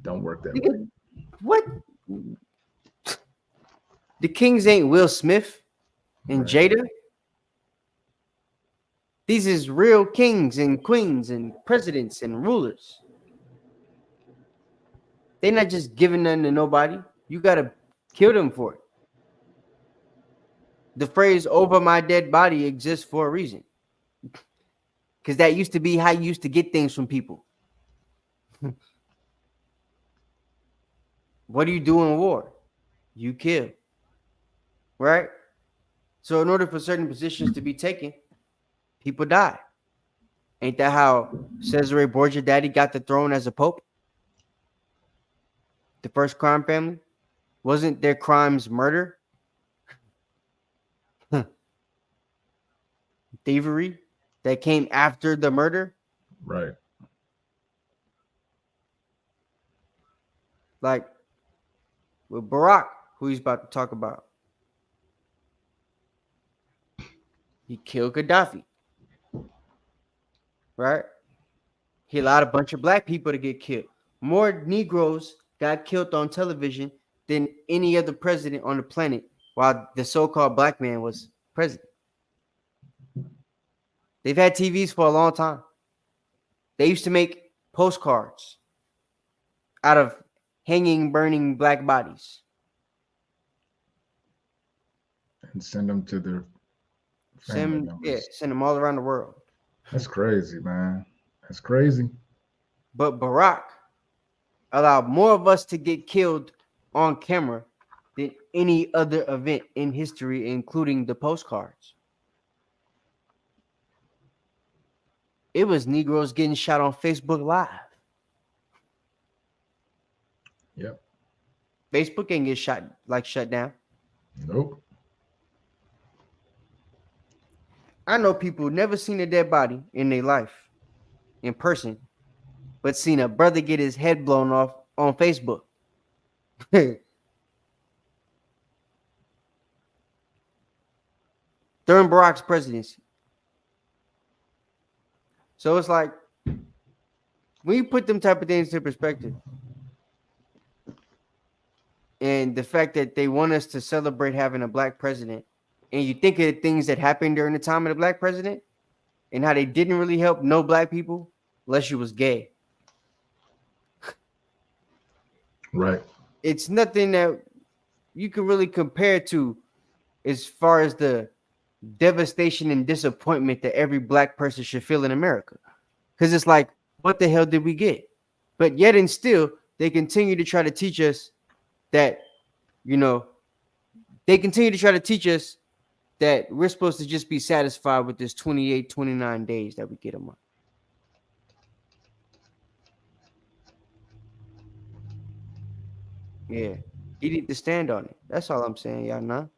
Don't work that way. What? The Kings ain't Will Smith and Right. Jada. These is real kings and queens and presidents and rulers. They're not just giving nothing to nobody. You gotta kill them for it. The phrase "over my dead body" exists for a reason. Because that used to be how you used to get things from people. What do you do in war? You kill. Right? So in order for certain positions to be taken, people die. Ain't that how Cesare Borgia daddy got the throne as a pope? The first crime family? Wasn't their crimes murder? Thievery that came after the murder? Right. Like with Barack, who he's about to talk about. He killed Gaddafi. Right? He allowed a bunch of black people to get killed. More Negroes got killed on television than any other president on the planet while the so-called black man was president. They've had TVs for a long time. They used to make postcards out of hanging, burning black bodies. And send them to their family members. Send them all around the world. That's crazy, man. That's crazy. But Barack allowed more of us to get killed on camera than any other event in history, including the postcards. It was Negroes getting shot on Facebook Live. Yep. Facebook ain't get shut down. Nope. I know people never seen a dead body in their life in person, but seen a brother get his head blown off on Facebook. During Barack's presidency. So it's like, when you put them type of things into perspective, and the fact that they want us to celebrate having a black president, and you think of the things that happened during the time of the black president, and how they didn't really help no black people unless you was gay. Right. It's nothing that you can really compare to as far as the devastation and disappointment that every black person should feel in America. Because it's like, what the hell did we get? But yet and still, they continue to try to teach us that, they continue to try to teach us that we're supposed to just be satisfied with this 28, 29 days that we get a month. Yeah. He need to stand on it. That's all I'm saying, y'all know. Know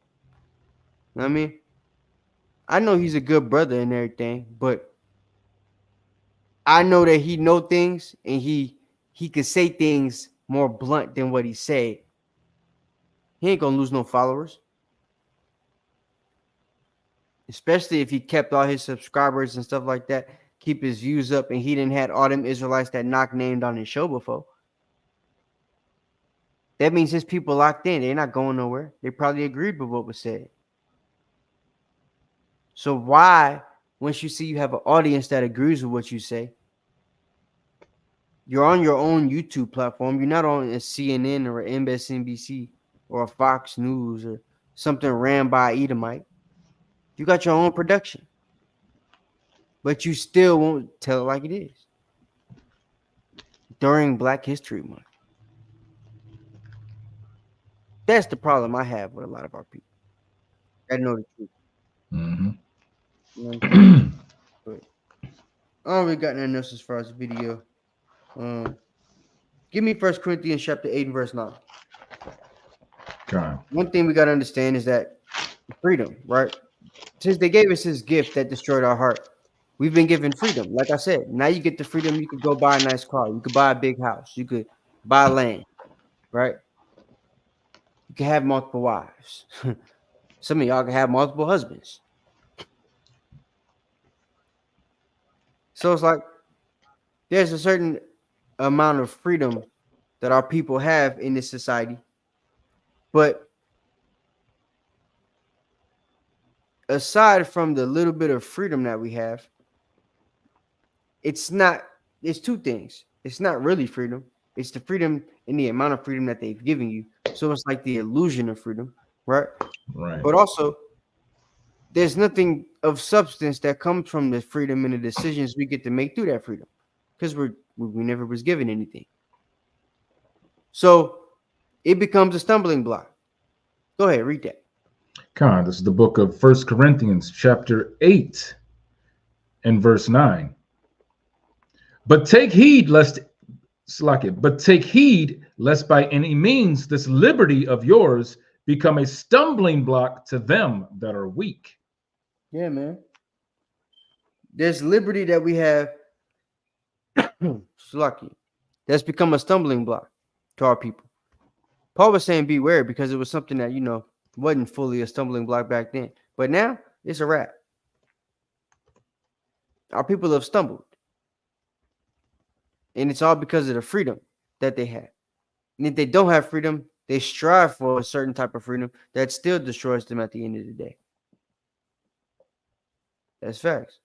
what I mean? I know he's a good brother and everything, but I know that he know things and he can say things more blunt than what he said. He ain't gonna lose no followers. Especially if he kept all his subscribers and stuff like that, keep his views up, and he didn't had all them Israelites that knock named on his show before. That means his people locked in. They're not going nowhere. They probably agreed with what was said. So why, once you see you have an audience that agrees with what you say, you're on your own YouTube platform. You're not on a CNN or an MSNBC or a Fox News or something ran by an Edomite. You got your own production. But you still won't tell it like it is. During Black History Month. That's the problem I have with a lot of our people. I know the truth. Mm-hmm. You know what I'm saying? But I don't really got nothing else as far as the video. Give me 1 Corinthians chapter 8 and verse 9. Okay. One thing we got to understand is that freedom, right? Since they gave us this gift that destroyed our heart, we've been given freedom. Like I said, now you get the freedom. You could go buy a nice car. You could buy a big house. You could buy land, right? You can have multiple wives. Some of y'all can have multiple husbands. So it's like there's a certain amount of freedom that our people have in this society. But aside from the little bit of freedom that we have, it's two things. It's not really freedom. It's the freedom and the amount of freedom that they've given you. So it's like the illusion of freedom, right? Right. But also, there's nothing of substance that comes from the freedom and the decisions we get to make through that freedom, because we never was given anything. So it becomes a stumbling block. Go ahead, read that. Con, this is the book of 1 Corinthians, chapter 8, and verse 9. But take heed lest by any means this liberty of yours become a stumbling block to them that are weak. Yeah, man. There's liberty that we have, lucky, that's become a stumbling block to our people. Paul was saying beware because it was something that, wasn't fully a stumbling block back then. But now it's a wrap. Our people have stumbled. And it's all because of the freedom that they have. And if they don't have freedom, they strive for a certain type of freedom that still destroys them at the end of the day. That's facts.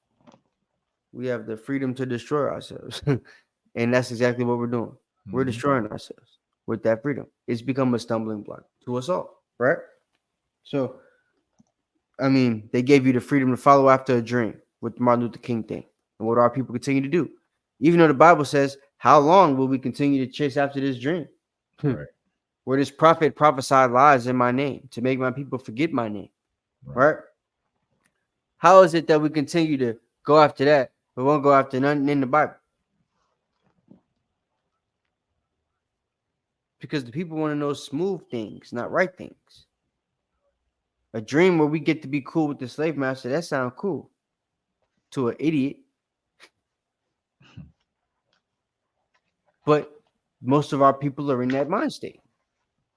We have the freedom to destroy ourselves. And that's exactly what we're doing. Mm-hmm. We're destroying ourselves with that freedom. It's become a stumbling block to us all, right? So, I mean, they gave you the freedom to follow after a dream with the Martin Luther King thing. And what do our people continue to do? Even though the Bible says, how long will we continue to chase after this dream? Right. Where this prophet prophesied lies in my name to make my people forget my name, right? How is it that we continue to go after that, but won't go after nothing in the Bible? Because the people want to know smooth things, not right things. A dream where we get to be cool with the slave master, that sounds cool to an idiot. But most of our people are in that mind state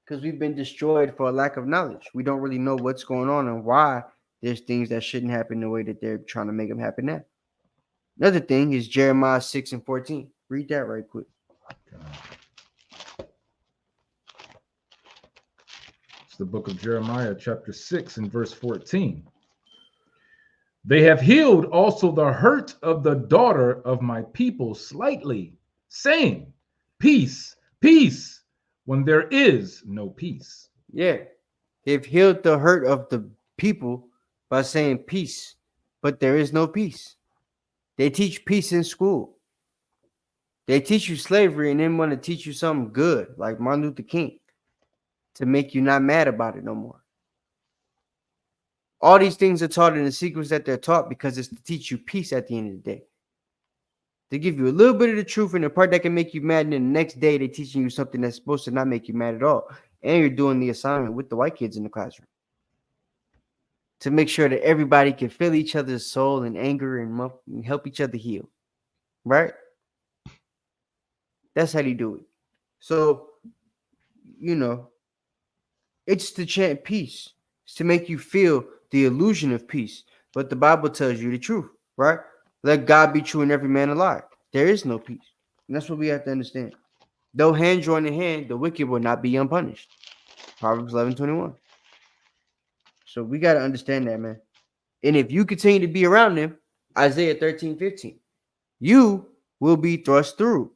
because we've been destroyed for a lack of knowledge. We don't really know what's going on and why there's things that shouldn't happen the way that they're trying to make them happen now. Another thing is Jeremiah 6 and 14. Read that right quick. It's the book of Jeremiah, chapter 6 and verse 14. They have healed also the hurt of the daughter of my people slightly, saying, peace, peace, when there is no peace. Yeah, they've healed the hurt of the people by saying peace, but there is no peace. They teach peace in school. They teach you slavery and then want to teach you something good, like Martin Luther King, to make you not mad about it no more. All these things are taught in the sequence that they're taught because it's to teach you peace at the end of the day. They give you a little bit of the truth in the part that can make you mad, and then the next day they're teaching you something that's supposed to not make you mad at all. And you're doing the assignment with the white kids in the classroom to make sure that everybody can feel each other's soul and anger and help each other heal. Right? That's how they do it. So, it's to chant peace. It's to make you feel the illusion of peace. But the Bible tells you the truth, right? Let God be true and every man a lie. There is no peace. And that's what we have to understand. Though hand join in hand, the wicked will not be unpunished. Proverbs 11:21. So we got to understand that, man. And if you continue to be around them, Isaiah 13:15, you will be thrust through.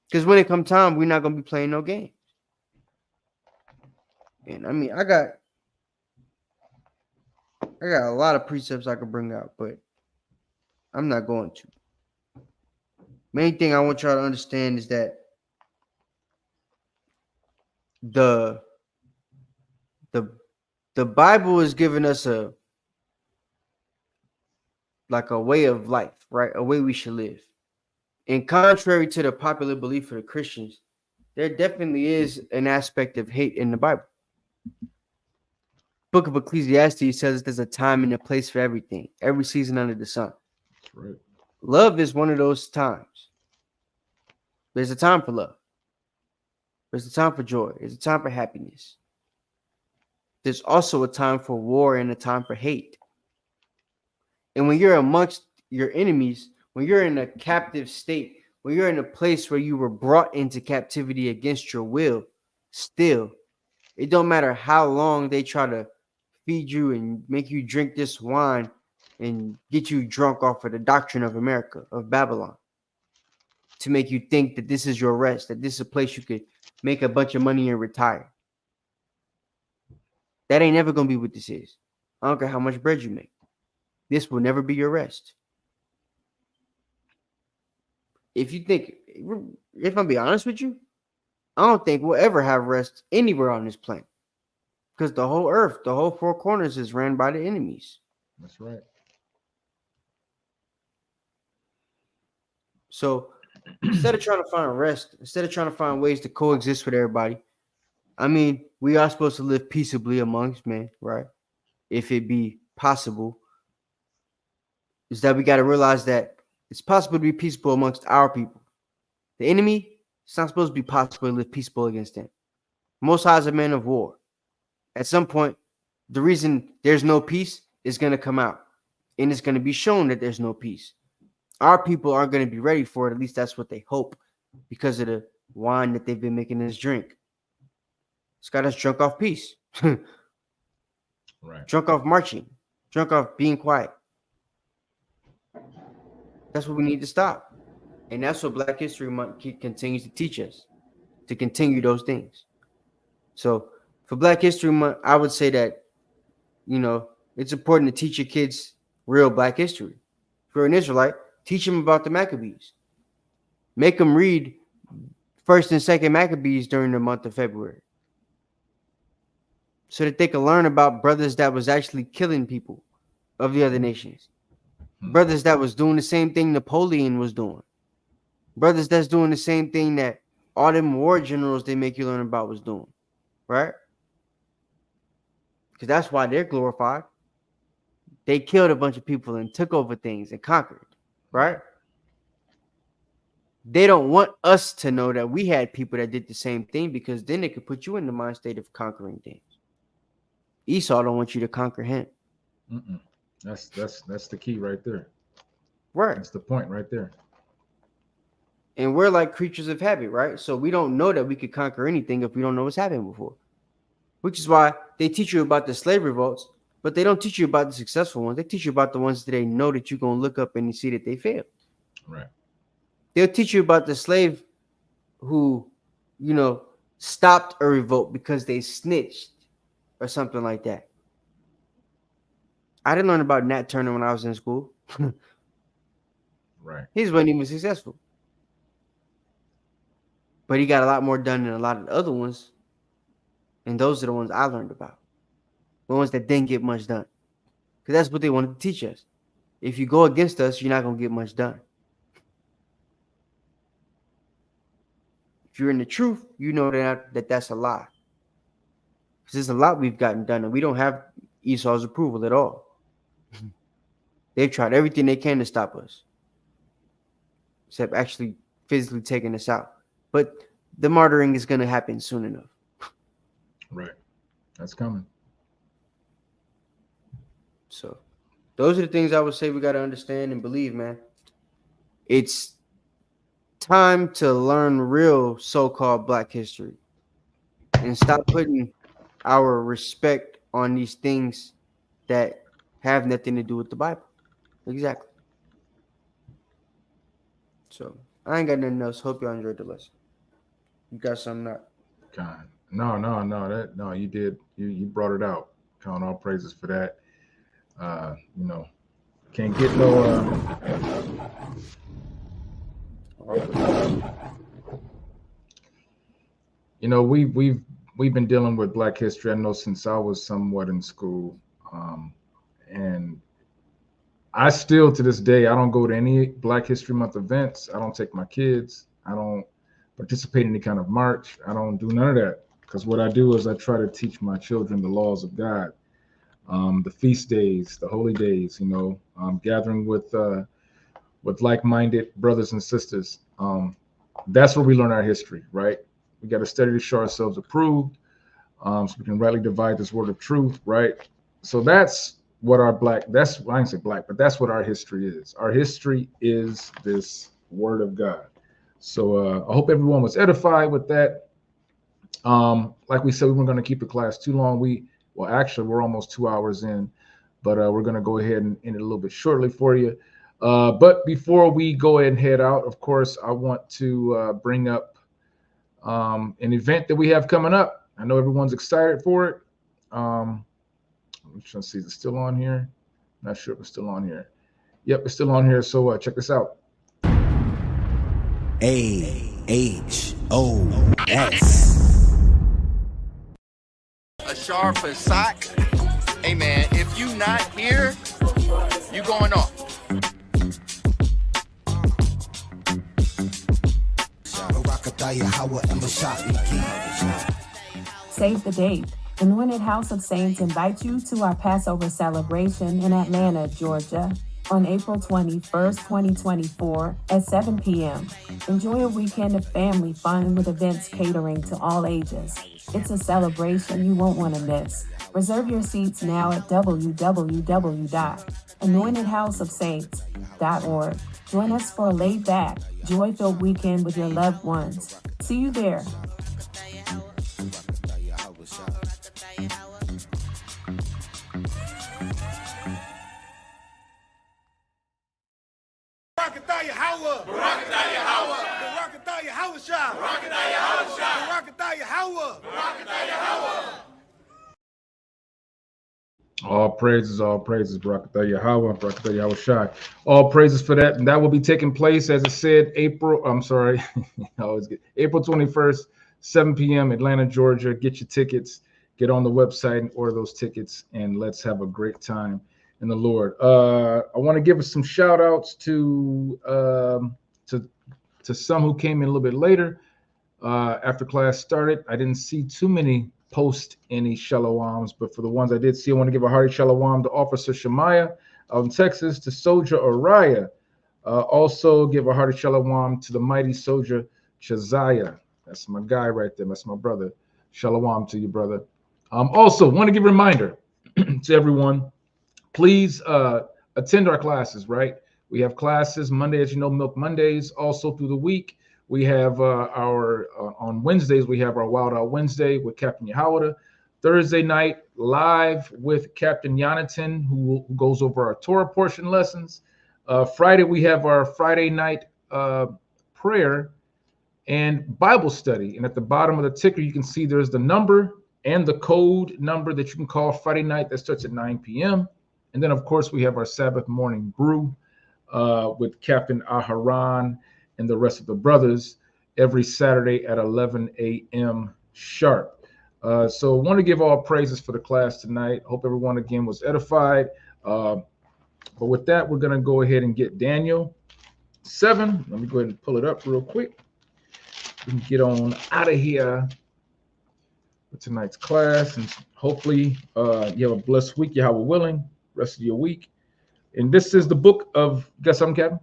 Because when it comes time, we're not going to be playing no games. And I mean, I got a lot of precepts I could bring out, but I'm not going to. Main thing I want y'all to understand is that the Bible is giving us a way of life, right? A way we should live. And contrary to the popular belief of the Christians, there definitely is an aspect of hate in the Bible. Book of Ecclesiastes says there's a time and a place for everything, every season under the sun. That's right. Love is one of those times. There's a time for love. There's a time for joy. There's a time for happiness. There's also a time for war and a time for hate. And when you're amongst your enemies, when you're in a captive state, when you're in a place where you were brought into captivity against your will, still, it don't matter how long they try to feed you and make you drink this wine and get you drunk off of the doctrine of America, of Babylon, to make you think that this is your rest, that this is a place you could make a bunch of money and retire. That ain't never going to be what this is. I don't care how much bread you make. This will never be your rest. If you think, if I'm being honest with you, I don't think we'll ever have rest anywhere on this planet. Because the whole earth, the whole four corners is ran by the enemies. That's right. So instead of trying to find rest, instead of trying to find ways to coexist with everybody, I mean, we are supposed to live peaceably amongst men, right? If it be possible. Is that we got to realize that it's possible to be peaceable amongst our people. The enemy, it's not supposed to be possible to live peaceable against them. Most High is a man of war. At some point, the reason there's no peace is going to come out. And it's going to be shown that there's no peace. Our people aren't going to be ready for it. At least that's what they hope, because of the wine that they've been making us drink. It's got us drunk off peace. Right. Drunk off marching. Drunk off being quiet. That's what we need to stop. And that's what Black History Month continues to teach us, to continue those things. So for Black History Month, I would say that, you know, it's important to teach your kids real Black history. If you're an Israelite, teach them about the Maccabees. Make them read 1st and 2nd Maccabees during the month of February, so that they can learn about brothers that was actually killing people of the other nations. Brothers that was doing the same thing Napoleon was doing. Brothers that's doing the same thing that all them war generals they make you learn about was doing. Right? Because that's why they're glorified. They killed a bunch of people and took over things and conquered. Right? They don't want us to know that we had people that did the same thing, because then they could put you in the mind state of conquering things. Esau don't want you to conquer him. Mm-mm. That's the key right there. Right. That's the point right there. And we're like creatures of habit, right? So we don't know that we could conquer anything if we don't know what's happened before. Which is why they teach you about the slave revolts, but they don't teach you about the successful ones. They teach you about the ones that they know that you're going to look up and you see that they failed. Right. They'll teach you about the slave who, you know, stopped a revolt because they snitched or something like that. I didn't learn about Nat Turner when I was in school. Right. He wasn't even successful. But he got a lot more done than a lot of the other ones. And those are the ones I learned about. The ones that didn't get much done. Because that's what they wanted to teach us. If you go against us, you're not going to get much done. If you're in the truth, you know that that's a lie. Because there's a lot we've gotten done, and we don't have Esau's approval at all. They've tried everything they can to stop us, except actually physically taking us out. But the martyring is going to happen soon enough. Right. That's coming. So those are the things I would say we got to understand and believe, man. It's time to learn real so-called Black history and stop putting our respect on these things that have nothing to do with the Bible. Exactly. So I ain't got nothing else. Hope y'all enjoyed the lesson. You got something up? God. No, you did. You brought it out. Count all praises for that. You know, can't get no you know, we've been dealing with Black history, I know, since I was somewhat in school. And I still, to this day, I don't go to any Black History Month events. I don't take my kids. I don't participate in any kind of march. I don't do none of that, because what I do is I try to teach my children the laws of God, the feast days, the holy days, you know, gathering with like-minded brothers and sisters. That's where we learn our history, right? We got to study to show ourselves approved, so we can rightly divide this word of truth, right? So that's what our black, that's, I didn't say black, but that's what our history is. Our history is this word of God. So I hope everyone was edified with that. Like we said, we weren't going to keep the class too long. Well, actually, we're almost 2 hours in, but we're going to go ahead and end it a little bit shortly for you. But before we go ahead and head out, of course, I want to bring up an event that we have coming up. I know everyone's excited for it. I'm trying to see, is it still on here? Not sure if it's still on here. Yep, it's still on here. So check this out. AHOS. A sharp for sock. Hey man, if you not here, you going off. Save the date. Anointed House of Saints invites you to our Passover celebration in Atlanta, Georgia, on April 21st, 2024 at 7 p.m. Enjoy a weekend of family fun with events catering to all ages. It's a celebration you won't want to miss. Reserve your seats now at www.anointedhouseofsaints.org. Join us for a laid-back, joy-filled weekend with your loved ones. See you there. All praises, Barakatah Yahweh, Barakatah Yahweh Shai. All praises for that. And that will be taking place, as I said, April 21st, 7 p.m., Atlanta, Georgia. Get your tickets, get on the website and order those tickets, and let's have a great time in the Lord. I want to give us some shout outs to some who came in a little bit later after class started. I didn't see too many post any shalawams, but for the ones I did see, I want to give a hearty shalawam to Officer Shemaiah out in Texas, to Soldier Araya. Also give a hearty shalawam to the mighty soldier Chaziah. That's my guy right there. That's my brother. Shalawam to you, brother. Also want to give a reminder to everyone, please attend our classes, right? We have classes Monday, as you know, Milk Mondays, also through the week. We have on Wednesdays, we have our Wild Out Wednesday with Captain Yahweh. Thursday night, live with Captain Yonatan, who goes over our Torah portion lessons. Friday, we have our Friday night prayer and Bible study. And at the bottom of the ticker, you can see there's the number and the code number that you can call Friday night. That starts at 9 p.m. And then, of course, we have our Sabbath morning brew with Captain Aharon and the rest of the brothers every Saturday at 11 a.m. sharp. So I want to give all praises for the class tonight. Hope everyone again was edified. But with that, we're going to go ahead and get Daniel 7. Let me go ahead and pull it up real quick. We can get on out of here with tonight's class. And hopefully you have a blessed week, Yahweh willing, rest of your week. And this is the book of, got something, Captain?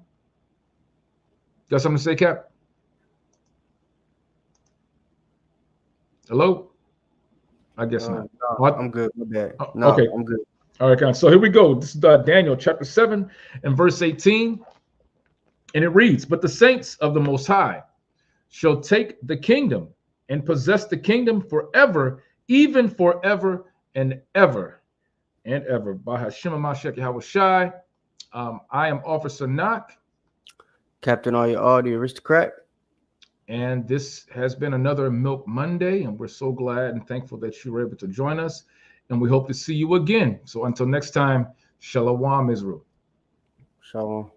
Got something to say, Cap? Hello? I guess not. No, I'm good. My bad. No, okay. I'm good. All right, guys. So here we go. This is Daniel chapter 7 and verse 18. And it reads, "But the saints of the Most High shall take the kingdom and possess the kingdom forever, even forever and ever and ever. By Hashem HaMashiach Yahweh Shai. I am Officer Knock. Captain all the aristocrat. And this has been another Milk Monday, and we're so glad and thankful that you were able to join us. And we hope to see you again. So until next time, Shalom, Israel. Shalom.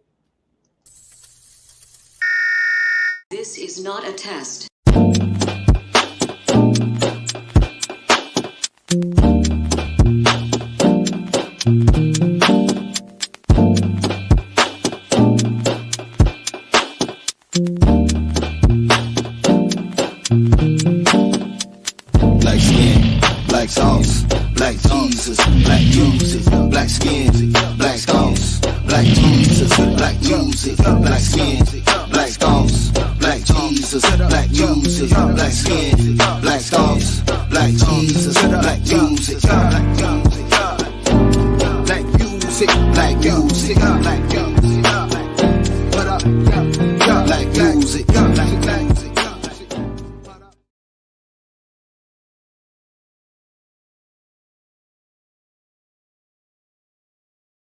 This is not a test. Black skin, black sauce, black Jesus, black music, black skin, black sauce, black Jesus, black music, black skin, black sauce, black Jesus, black music, black skin, black sauce, black Jesus, black music, black music, black music, black music, black music.